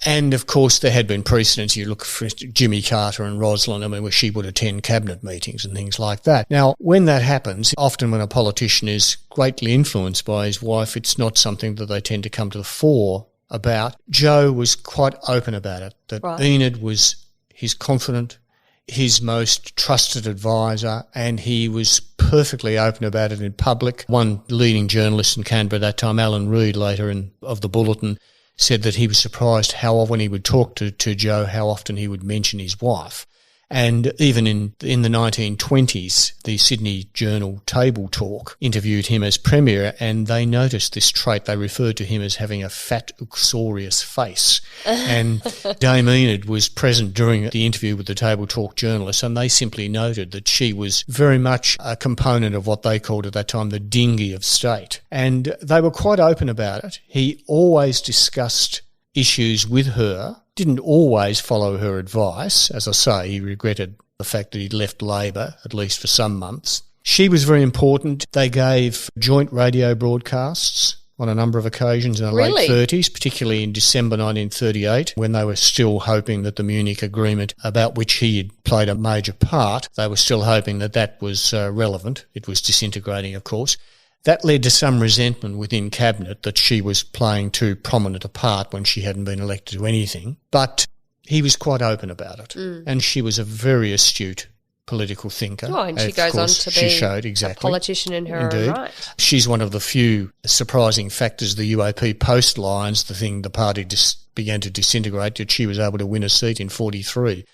And, of course, there had been precedents. You look for Jimmy Carter and Roslyn, where she would attend cabinet meetings and things like that. Now, when that happens, often when a politician is greatly influenced by his wife, it's not something that they tend to come to the fore about. Joe was quite open about it, that right. Enid was his confidant, his most trusted advisor, and he was perfectly open about it in public. One leading journalist in Canberra at that time, Alan Reid, later of the Bulletin, said that he was surprised how often he would talk to Joe, how often he would mention his wife. And even in the 1920s, the Sydney Journal Table Talk interviewed him as Premier, and they noticed this trait. They referred to him as having a fat, uxorious face. And Dame Enid was present during the interview with the Table Talk journalists, and they simply noted that she was very much a component of what they called at that time the dinghy of state. And they were quite open about it. He always discussed issues with her, didn't always follow her advice. As I say, he regretted the fact that he'd left Labor, at least for some months. She was very important. They gave joint radio broadcasts on a number of occasions in the late 30s, particularly in December 1938, when they were still hoping that the Munich Agreement, about which he had played a major part, they were still hoping that that was relevant. It was disintegrating, of course. That led to some resentment within Cabinet that she was playing too prominent a part when she hadn't been elected to anything. But he was quite open about it. And she was a very astute political thinker. Oh, and she goes on to be a politician in her own right. She's one of the few surprising factors the UAP post-Lyons, the party began to disintegrate, that she was able to win a seat in 43.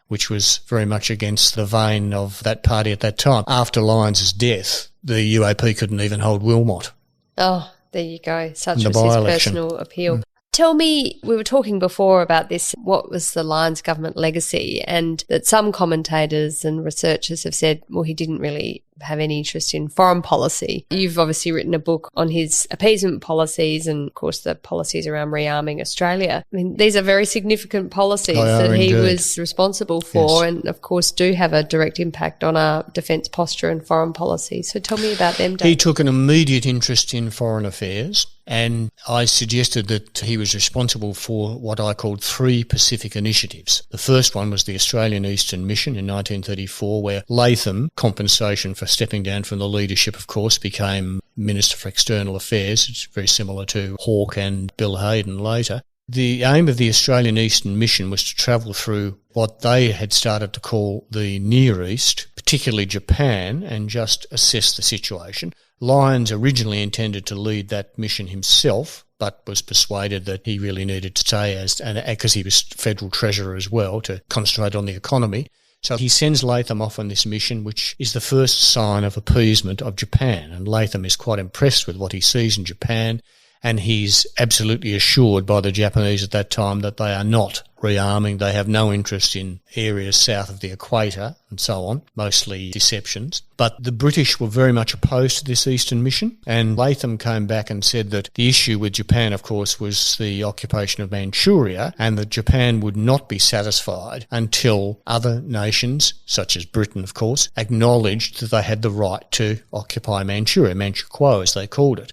Which was very much against the vein of that party at that time. After Lyons' death, the UAP couldn't even hold Wilmot. Oh, there you go. Such was his personal appeal. Tell me, we were talking before about this, what was the Lyons government legacy, and that some commentators and researchers have said, well, he didn't really have any interest in foreign policy. You've obviously written a book on his appeasement policies and, of course, the policies around rearming Australia. I mean, these are very significant policies that he was responsible for and, of course, do have a direct impact on our defence posture and foreign policy. So tell me about them, Dave. He took an immediate interest in foreign affairs, and I suggested that he was responsible for what I called 3 Pacific initiatives. The first one was the Australian Eastern Mission in 1934, where Latham, compensation for stepping down from the leadership, of course, became Minister for External Affairs. It's very similar to Hawke and Bill Hayden later. The aim of the Australian Eastern Mission was to travel through what they had started to call the Near East, particularly Japan, and just assess the situation. Lyons originally intended to lead that mission himself, but was persuaded that he really needed to stay because he was Federal Treasurer as well, to concentrate on the economy. So he sends Latham off on this mission, which is the first sign of appeasement of Japan. And Latham is quite impressed with what he sees in Japan And he's absolutely assured by the Japanese at that time that they are not rearming. They have no interest in areas south of the equator and so on, mostly deceptions. But the British were very much opposed to this Eastern mission, and Latham came back and said that the issue with Japan, of course, was the occupation of Manchuria, and that Japan would not be satisfied until other nations, such as Britain, of course, acknowledged that they had the right to occupy Manchuria, Manchu Kuo as they called it.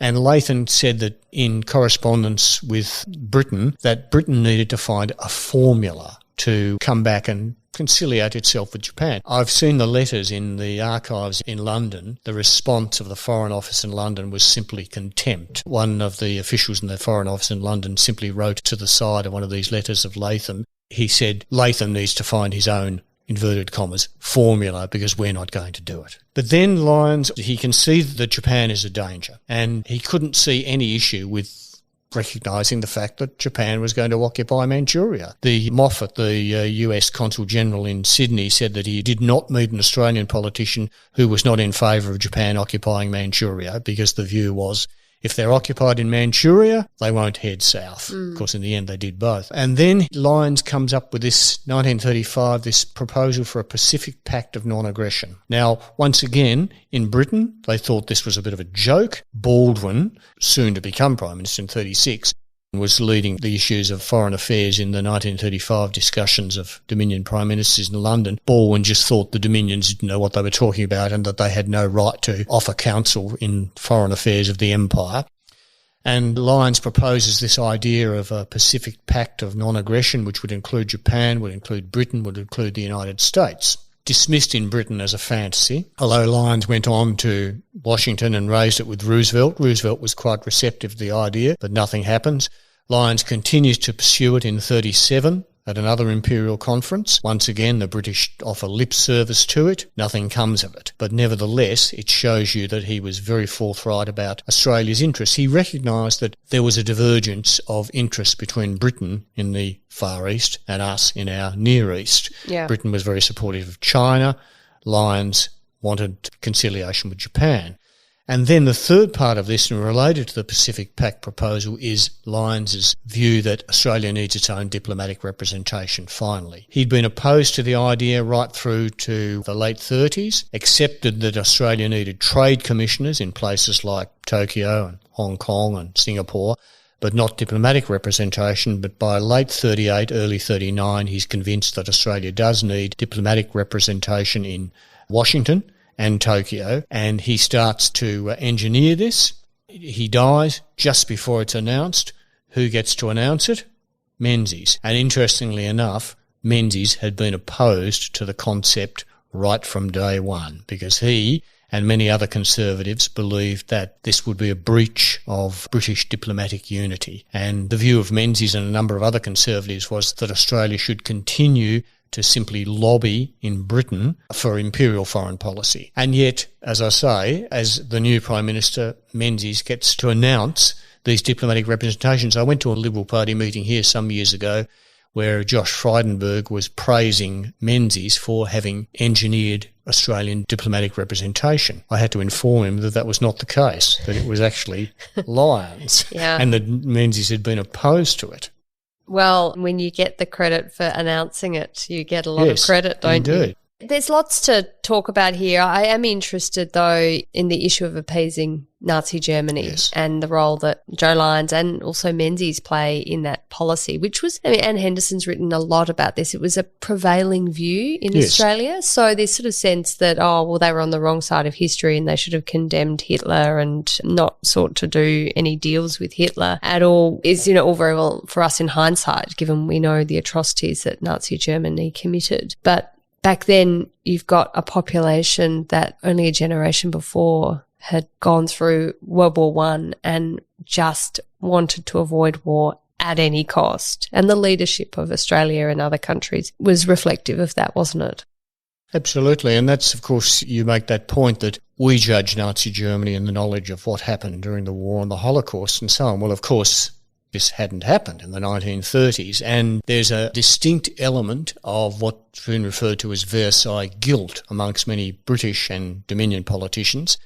And Latham said that in correspondence with Britain, that Britain needed to find a formula to come back and conciliate itself with Japan. I've seen the letters in the archives in London. The response of the Foreign Office in London was simply contempt. One of the officials in the Foreign Office in London simply wrote to the side of one of these letters of Latham. He said, Latham needs to find his own, inverted commas, formula, because we're not going to do it. But then Lyons, he can see that Japan is a danger, and he couldn't see any issue with recognising the fact that Japan was going to occupy Manchuria. The Moffat, the US Consul General in Sydney, said that he did not meet an Australian politician who was not in favour of Japan occupying Manchuria, because the view was, if they're occupied in Manchuria, they won't head south. Of course, in the end, they did both. And then Lyons comes up with this 1935, this proposal for a Pacific Pact of Non-Aggression. Now, once again, in Britain, they thought this was a bit of a joke. Baldwin, soon to become Prime Minister in 1936, was leading the issues of foreign affairs in the 1935 discussions of Dominion Prime Ministers in London. Baldwin just thought the Dominions didn't know what they were talking about and that they had no right to offer counsel in foreign affairs of the empire. And Lyons proposes this idea of a Pacific Pact of Non-Aggression, which would include Japan, would include Britain, would include the United States. Dismissed in Britain as a fantasy, although Lyons went on to Washington and raised it with Roosevelt. Roosevelt was quite receptive to the idea, but nothing happens. Lyons continues to pursue it in 1937 at another imperial conference. Once again, the British offer lip service to it. Nothing comes of it. But nevertheless, it shows you that he was very forthright about Australia's interests. He recognised that there was a divergence of interest between Britain in the Far East and us in our Near East. Yeah. Britain was very supportive of China. Lyons wanted conciliation with Japan. And then the third part of this, and related to the Pacific Pact proposal, is Lyons's view that Australia needs its own diplomatic representation, finally. He'd been opposed to the idea right through to the late 1930s, accepted that Australia needed trade commissioners in places like Tokyo and Hong Kong and Singapore, but not diplomatic representation. But by late 1938, early 1939, he's convinced that Australia does need diplomatic representation in Washington and Tokyo, and he starts to engineer this. He dies just before it's announced. Who gets to announce it? Menzies. And interestingly enough, Menzies had been opposed to the concept right from day one, because he and many other conservatives believed that this would be a breach of British diplomatic unity. And the view of Menzies and a number of other conservatives was that Australia should continue to simply lobby in Britain for imperial foreign policy. And yet, as I say, as the new Prime Minister, Menzies, gets to announce these diplomatic representations. I went to a Liberal Party meeting here some years ago where Josh Frydenberg was praising Menzies for having engineered Australian diplomatic representation. I had to inform him that that was not the case, that it was actually Lyons, and that Menzies had been opposed to it. Well, when you get the credit for announcing it, you get a lot of credit, don't you? There's lots to talk about here. I am interested, though, in the issue of appeasing Nazi Germany and the role that Joe Lyons and also Menzies play in that policy, which was, Anne Henderson's written a lot about this. It was a prevailing view in Australia. So this sort of sense that, they were on the wrong side of history and they should have condemned Hitler and not sought to do any deals with Hitler at all is, all very well for us in hindsight, given we know the atrocities that Nazi Germany committed. But back then, you've got a population that only a generation before had gone through World War I and just wanted to avoid war at any cost. And the leadership of Australia and other countries was reflective of that, wasn't it? Absolutely. And that's, of course, you make that point that we judge Nazi Germany in the knowledge of what happened during the war and the Holocaust and so on. Well, of course, this hadn't happened in the 1930s, and there's a distinct element of what's been referred to as Versailles guilt amongst many British and Dominion politicians.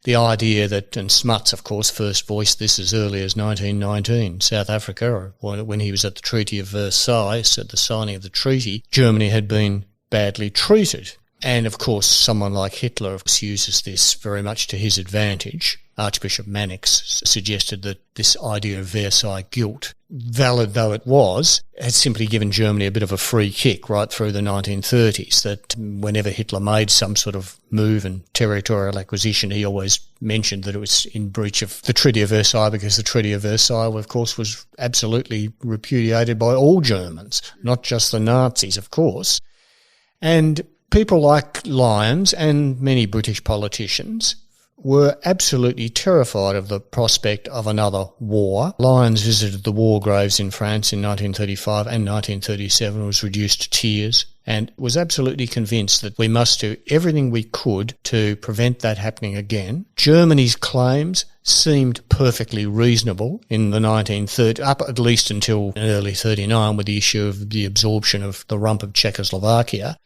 the idea that, and Smuts, of course, first voiced this as early as 1919, South Africa, when he was at the Treaty of Versailles, at the signing of the treaty, Germany had been badly treated. And, of course, someone like Hitler uses this very much to his advantage. Archbishop Mannix suggested that this idea of Versailles guilt, valid though it was, had simply given Germany a bit of a free kick right through the 1930s, that whenever Hitler made some sort of move and territorial acquisition, he always mentioned that it was in breach of the Treaty of Versailles, because the Treaty of Versailles, of course, was absolutely repudiated by all Germans, not just the Nazis, of course. And people like Lyons and many British politicians were absolutely terrified of the prospect of another war. Lyons visited the war graves in France in 1935 and 1937, was reduced to tears, and was absolutely convinced that we must do everything we could to prevent that happening again. Germany's claims seemed perfectly reasonable in the 1930s, up at least until early 1939, with the issue of the absorption of the rump of Czechoslovakia.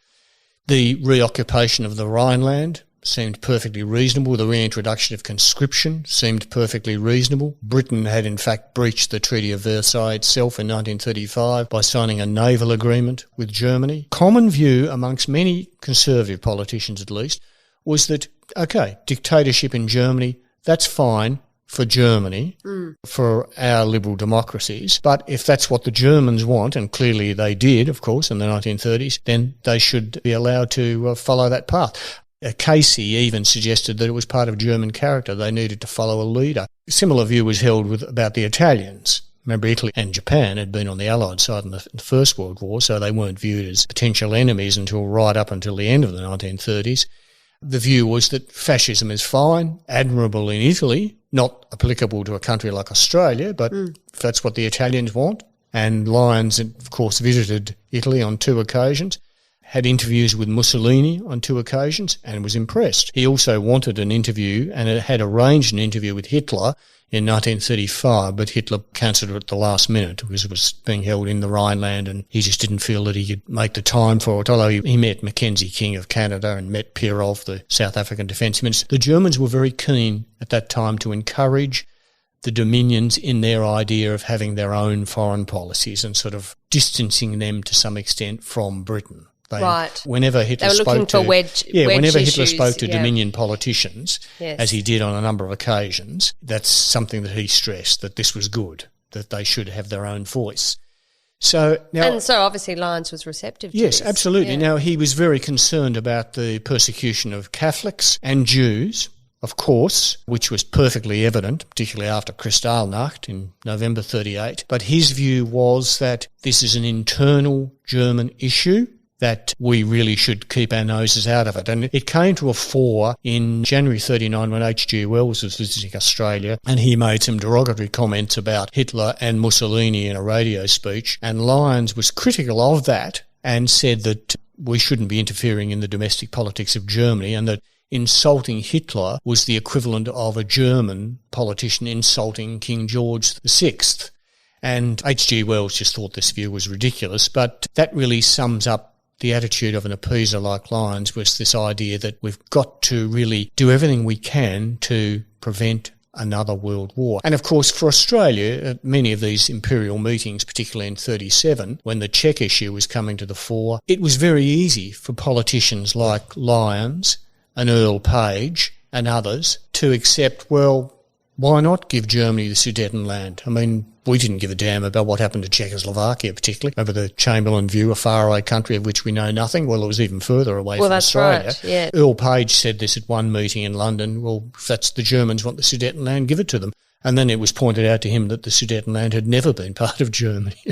The reoccupation of the Rhineland seemed perfectly reasonable. The reintroduction of conscription seemed perfectly reasonable. Britain had in fact breached the Treaty of Versailles itself in 1935 by signing a naval agreement with Germany. Common view amongst many conservative politicians at least was that, okay, dictatorship in Germany, that's fine for Germany, for our liberal democracies. But if that's what the Germans want, and clearly they did, of course, in the 1930s, then they should be allowed to follow that path. Casey even suggested that it was part of German character. They needed to follow a leader. A similar view was held about the Italians. Remember, Italy and Japan had been on the Allied side in the First World War, so they weren't viewed as potential enemies until right up until the end of the 1930s. The view was that fascism is fine, admirable in Italy, not applicable to a country like Australia, but if that's what the Italians want. And Lyons, of course, visited Italy on 2 occasions, had interviews with Mussolini on 2 occasions, and was impressed. He also wanted an interview and had arranged an interview with Hitler in 1935, but Hitler cancelled it at the last minute because it was being held in the Rhineland and he just didn't feel that he could make the time for it, although he met Mackenzie King of Canada and met Pirov, the South African Defence Minister. The Germans were very keen at that time to encourage the Dominions in their idea of having their own foreign policies and sort of distancing them to some extent from Britain. Whenever Hitler spoke to Dominion politicians, as he did on a number of occasions, that's something that he stressed, that this was good, that they should have their own voice. So obviously Lyons was receptive to this. Yes, absolutely. Yeah. Now, he was very concerned about the persecution of Catholics and Jews, of course, which was perfectly evident, particularly after Kristallnacht in November 1938. But his view was that this is an internal German issue, that we really should keep our noses out of it. And it came to a fore in January 1939 when H.G. Wells was visiting Australia, and he made some derogatory comments about Hitler and Mussolini in a radio speech, and Lyons was critical of that and said that we shouldn't be interfering in the domestic politics of Germany, and that insulting Hitler was the equivalent of a German politician insulting King George VI. And H.G. Wells just thought this view was ridiculous, but that really sums up the attitude of an appeaser like Lyons, was this idea that we've got to really do everything we can to prevent another world war. And of course, for Australia, at many of these imperial meetings, particularly in 1937, when the Czech issue was coming to the fore, it was very easy for politicians like Lyons and Earl Page and others to accept, well, why not give Germany the Sudetenland? I mean, we didn't give a damn about what happened to Czechoslovakia particularly. Over the Chamberlain view, a faraway country of which we know nothing. Well, it was even further away from Australia. Right, yeah. Earl Page said this at one meeting in London. Well, if that's the Germans want the Sudetenland, give it to them. And then it was pointed out to him that the Sudetenland had never been part of Germany,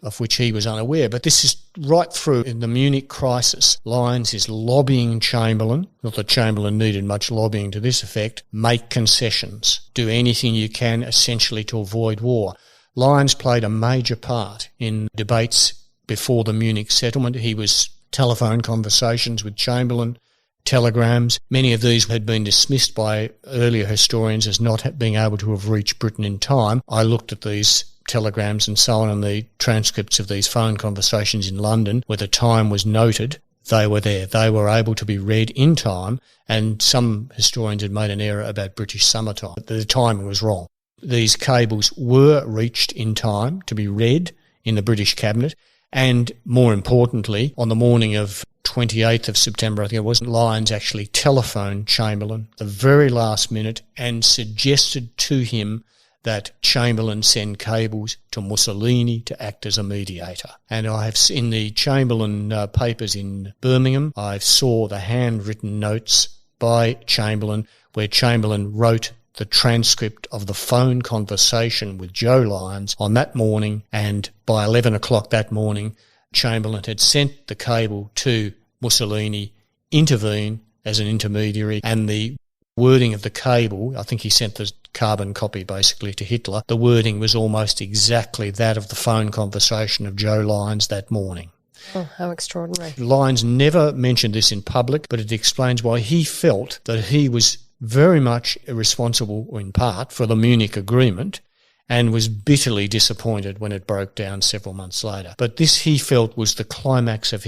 of which he was unaware. But this is right through in the Munich crisis. Lyons is lobbying Chamberlain, not that Chamberlain needed much lobbying to this effect, make concessions, do anything you can essentially to avoid war. Lyons played a major part in debates before the Munich settlement. He was telephone conversations with Chamberlain, telegrams. Many of these had been dismissed by earlier historians as not being able to have reached Britain in time. I looked at these telegrams and so on, and the transcripts of these phone conversations in London, where the time was noted. they were there. They were able to be read in time, and some historians had made an error about British summertime. The timing was wrong. These cables were reached in time to be read in the British Cabinet, and more importantly, on the morning of 28th of September, I think it was, Lyons actually telephoned Chamberlain the very last minute and suggested to him that Chamberlain send cables to Mussolini to act as a mediator. And I have seen the Chamberlain papers in Birmingham, I saw the handwritten notes by Chamberlain where Chamberlain wrote the transcript of the phone conversation with Joe Lyons on that morning, and by 11 o'clock that morning, Chamberlain had sent the cable to Mussolini, intervene as an intermediary, and the wording of the cable, I think he sent the carbon copy basically to Hitler, the wording was almost exactly that of the phone conversation of Joe Lyons that morning. Oh, how extraordinary. Lyons never mentioned this in public, but it explains why he felt that he was very much responsible, in part, for the Munich Agreement, and was bitterly disappointed when it broke down several months later. But this, he felt, was the climax of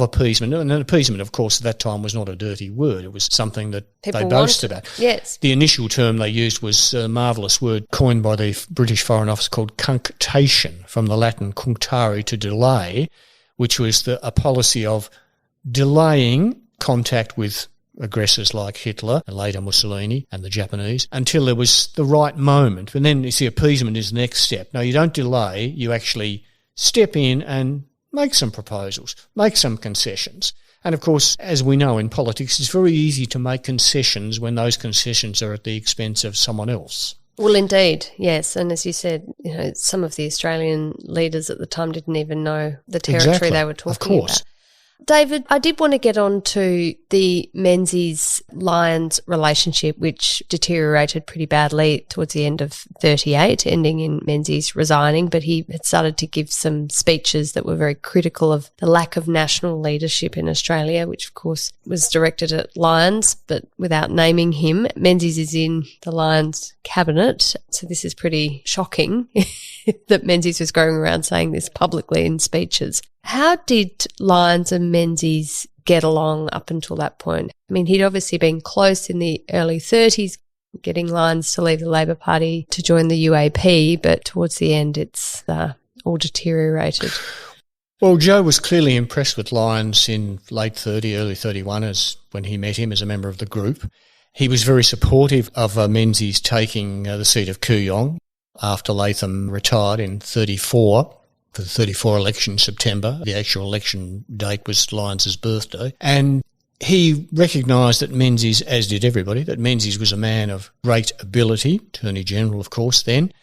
appeasement. And appeasement, of course, at that time was not a dirty word. It was something that they boasted at. Yes. The initial term they used was a marvellous word coined by the British Foreign Office called cunctation, from the Latin cunctare, to delay, which was a policy of delaying contact with aggressors like Hitler and later Mussolini and the Japanese until there was the right moment. And then you see appeasement is the next step. No, you don't delay, you actually step in and make some proposals, make some concessions. And of course, as we know in politics, it's very easy to make concessions when those concessions are at the expense of someone else. Well, indeed, yes. And as you said, some of the Australian leaders at the time didn't even know the territory they were talking about. David, I did want to get on to the Menzies-Lyons relationship, which deteriorated pretty badly towards the end of 38, ending in Menzies resigning, but he had started to give some speeches that were very critical of the lack of national leadership in Australia, which of course was directed at Lyons, but without naming him. Menzies is in the Lyons cabinet, so this is pretty shocking that Menzies was going around saying this publicly in speeches. How did Lyons and Menzies get along up until that point? I mean, he'd obviously been close in the early 30s, getting Lyons to leave the Labor Party to join the UAP, but towards the end it's all deteriorated. Well, Joe was clearly impressed with Lyons in late 30, early 31, as when he met him as a member of the group. He was very supportive of Menzies taking the seat of Kooyong after Latham retired in 34. For the 34 election in September. The actual election date was Lyons' birthday. And he recognised that Menzies, as did everybody, that Menzies was a man of great ability, Attorney General, of course, then.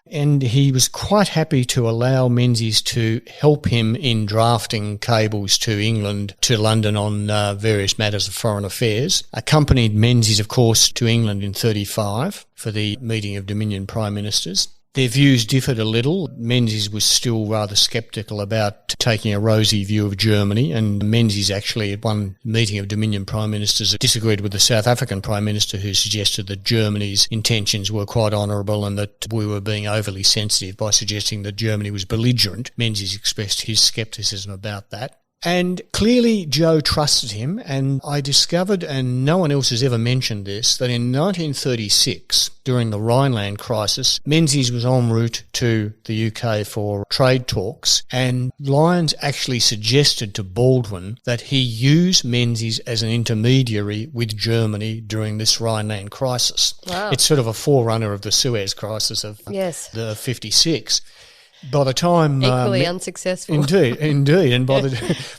And he was quite happy to allow Menzies to help him in drafting cables to England, to London on various matters of foreign affairs. Accompanied Menzies, of course, to England in 35 for the meeting of Dominion Prime Ministers. Their views differed a little. Menzies was still rather sceptical about taking a rosy view of Germany, and Menzies actually at one meeting of Dominion Prime Ministers disagreed with the South African Prime Minister, who suggested that Germany's intentions were quite honourable and that we were being overly sensitive by suggesting that Germany was belligerent. Menzies expressed his scepticism about that. And clearly Joe trusted him, and I discovered, and no one else has ever mentioned this, that in 1936, during the Rhineland crisis, Menzies was en route to the UK for trade talks, and Lyons actually suggested to Baldwin that he use Menzies as an intermediary with Germany during this Rhineland crisis. Wow. It's sort of a forerunner of the Suez crisis of the 56. By the time... Equally unsuccessful. Indeed. And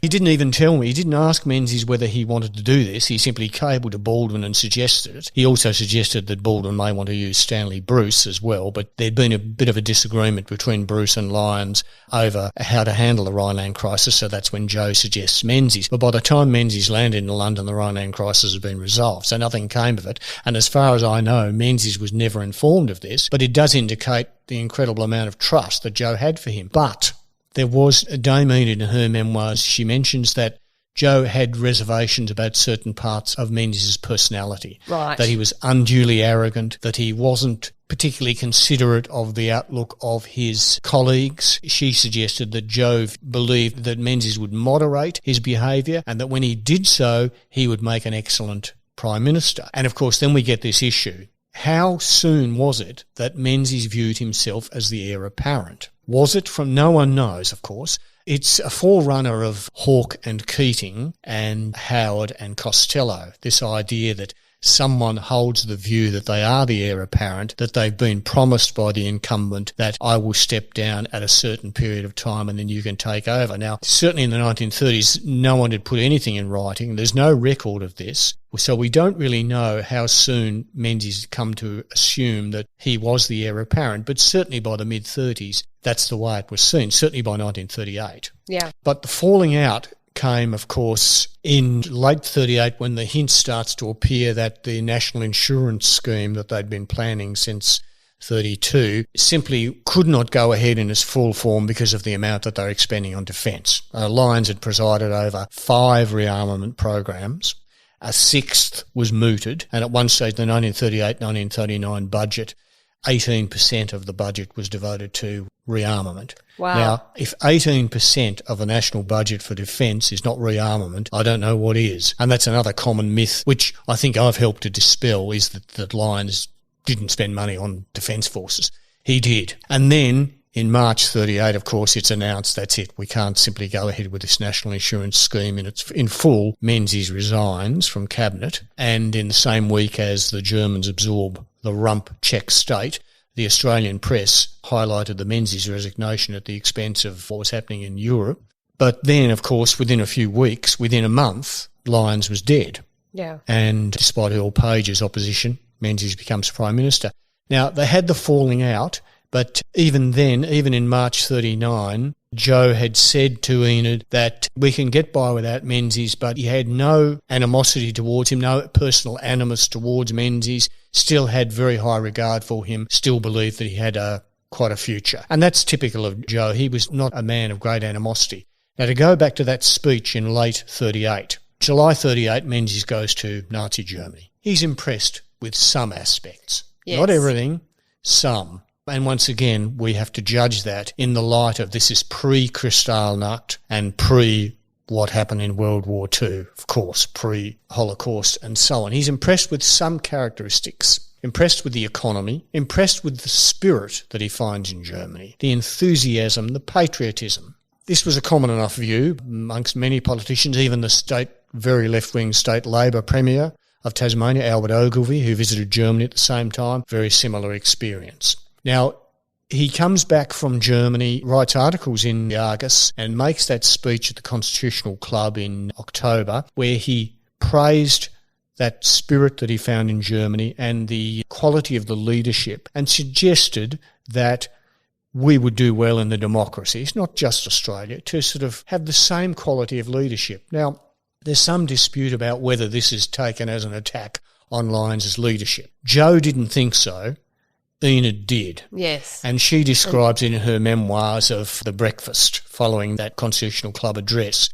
he didn't even tell me. He didn't ask Menzies whether he wanted to do this. He simply cabled to Baldwin and suggested it. He also suggested that Baldwin may want to use Stanley Bruce as well, but there'd been a bit of a disagreement between Bruce and Lyons over how to handle the Rhineland crisis, so that's when Joe suggests Menzies. But by the time Menzies landed in London, the Rhineland crisis had been resolved, so nothing came of it. And as far as I know, Menzies was never informed of this, but it does indicate the incredible amount of trust that Joe had for him. But there was, Dame Enid in her memoirs, she mentions that Joe had reservations about certain parts of Menzies' personality. Right. That he was unduly arrogant, that he wasn't particularly considerate of the outlook of his colleagues. She suggested that Joe believed that Menzies would moderate his behaviour and that when he did so, he would make an excellent Prime Minister. And of course, then we get this issue. How soon was it that Menzies viewed himself as the heir apparent? Was it from... No one knows, of course. It's a forerunner of Hawke and Keating and Howard and Costello, this idea that someone holds the view that they are the heir apparent, that they've been promised by the incumbent that I will step down at a certain period of time and then you can take over. Now, certainly in the 1930s, no one had put anything in writing. There's no record of this. So we don't really know how soon Menzies had come to assume that he was the heir apparent, but certainly by the mid-30s, that's the way it was seen, certainly by 1938. Yeah. But the falling out came, of course, in late 38 when the hint starts to appear that the national insurance scheme that they'd been planning since 32 simply could not go ahead in its full form because of the amount that they were expending on defence. Lyons had presided over 5 re-armament programs. A 6th was mooted, and at one stage, the 1938-1939 budget, 18% of the budget was devoted to rearmament. Wow. Now, if 18% of the national budget for defence is not rearmament, I don't know what is. And that's another common myth, which I think I've helped to dispel, is that Lyons didn't spend money on defence forces. He did. And then in March 38, of course, it's announced that's it. We can't simply go ahead with this national insurance scheme in full. Menzies resigns from cabinet, and in the same week as the Germans absorb the rump Czech state, the Australian press highlighted the Menzies resignation at the expense of what was happening in Europe. But then, of course, within a few weeks, within a month, Lyons was dead. Yeah. And despite Earl Page's opposition, Menzies becomes Prime Minister. Now, they had the falling out, but even then, even in March 39, Joe had said to Enid that we can get by without Menzies, but he had no animosity towards him, no personal animus towards Menzies, still had very high regard for him, still believed that he had quite a future. And that's typical of Joe. He was not a man of great animosity. Now, to go back to that speech in late 38, July 38, Menzies goes to Nazi Germany. He's impressed with some aspects. Yes. Not everything, some. And once again, we have to judge that in the light of this is pre-Kristallnacht and what happened in World War II, of course, pre-Holocaust and so on. He's impressed with some characteristics, impressed with the economy, impressed with the spirit that he finds in Germany, the enthusiasm, the patriotism. This was a common enough view amongst many politicians, even the very left-wing state Labor Premier of Tasmania, Albert Ogilvie, who visited Germany at the same time, very similar experience. Now, he comes back from Germany, writes articles in the Argus and makes that speech at the Constitutional Club in October where he praised that spirit that he found in Germany and the quality of the leadership and suggested that we would do well in the democracies, not just Australia, to sort of have the same quality of leadership. Now, there's some dispute about whether this is taken as an attack on Lyons' leadership. Joe didn't think so. Enid did. Yes. And she describes in her memoirs of the breakfast following that Constitutional Club address.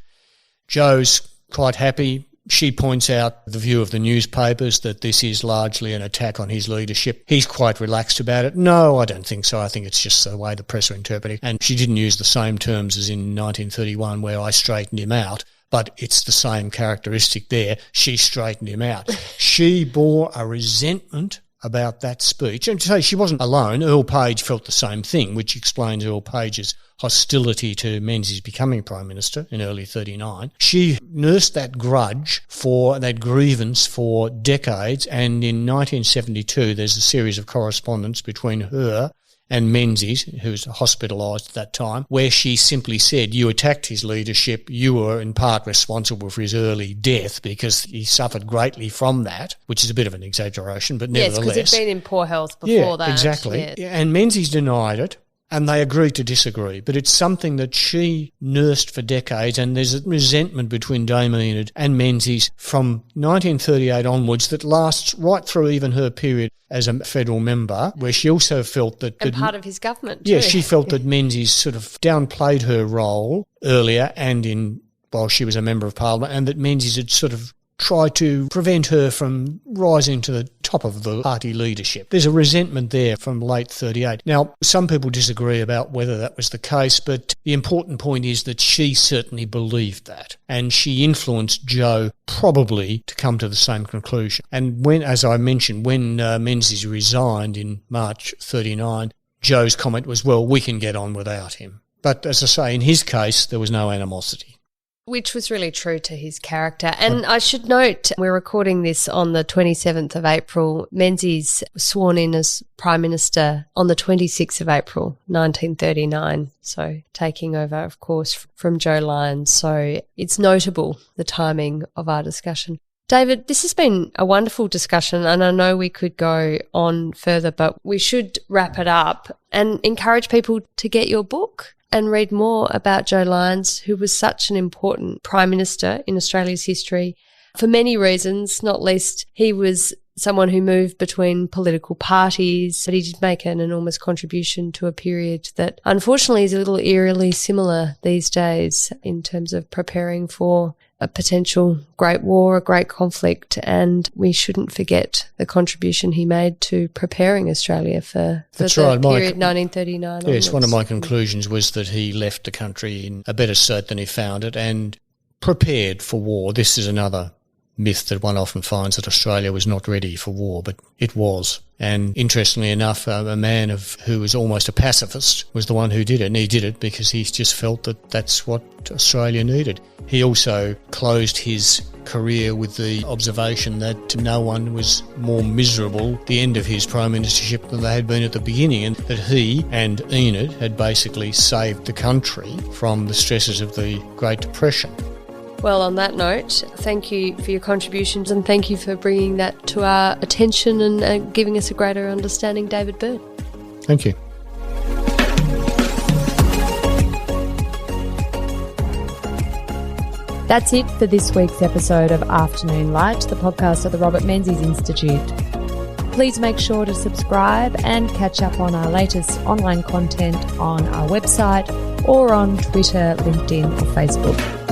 Joe's quite happy. She points out the view of the newspapers that this is largely an attack on his leadership. He's quite relaxed about it. No, I don't think so. I think it's just the way the press are interpreting. And she didn't use the same terms as in 1931 where I straightened him out. But it's the same characteristic there. She straightened him out. She bore a resentment about that speech. And to say she wasn't alone, Earl Page felt the same thing, which explains Earl Page's hostility to Menzies becoming Prime Minister in early 39. She nursed that grudge that grievance for decades, and in 1972 there's a series of correspondence between her and Menzies, who was hospitalised at that time, where she simply said, you attacked his leadership, you were in part responsible for his early death because he suffered greatly from that, which is a bit of an exaggeration, but nevertheless. Yes, because he'd been in poor health before that. Exactly. Yes. And Menzies denied it, and they agreed to disagree. But it's something that she nursed for decades, and there's a resentment between Dame Enid and Menzies from 1938 onwards that lasts right through even her period as a federal member, where she also felt that... And part of his government too. Yeah, she felt that Menzies sort of downplayed her role earlier and in while she was a Member of Parliament, and that Menzies had sort of tried to prevent her from rising to the top of the party leadership. There's a resentment there from late 38. Now, some people disagree about whether that was the case, but the important point is that she certainly believed that, and she influenced Joe probably to come to the same conclusion. And when, as I mentioned, when Menzies resigned in March 39, Joe's comment was, well, we can get on without him. But as I say, in his case, there was no animosity. Which was really true to his character. And I should note, we're recording this on the 27th of April. Menzies was sworn in as Prime Minister on the 26th of April, 1939. So taking over, of course, from Joe Lyons. So it's notable, the timing of our discussion. David, this has been a wonderful discussion, and I know we could go on further, but we should wrap it up and encourage people to get your book and read more about Joe Lyons, who was such an important Prime Minister in Australia's history for many reasons, not least he was someone who moved between political parties, but he did make an enormous contribution to a period that unfortunately is a little eerily similar these days in terms of preparing for a potential great war, a great conflict, and we shouldn't forget the contribution he made to preparing Australia for the period 1939 onwards. Yes, one of my conclusions was that he left the country in a better state than he found it and prepared for war. This is another myth that one often finds, that Australia was not ready for war, but it was. And interestingly enough, a man who was almost a pacifist was the one who did it, and he did it because he just felt that that's what Australia needed. He also closed his career with the observation that no one was more miserable at the end of his prime ministership than they had been at the beginning, and that he and Enid had basically saved the country from the stresses of the Great Depression. Well, on that note, thank you for your contributions and thank you for bringing that to our attention and giving us a greater understanding, David Byrne. Thank you. That's it for this week's episode of Afternoon Light, the podcast of the Robert Menzies Institute. Please make sure to subscribe and catch up on our latest online content on our website or on Twitter, LinkedIn or Facebook.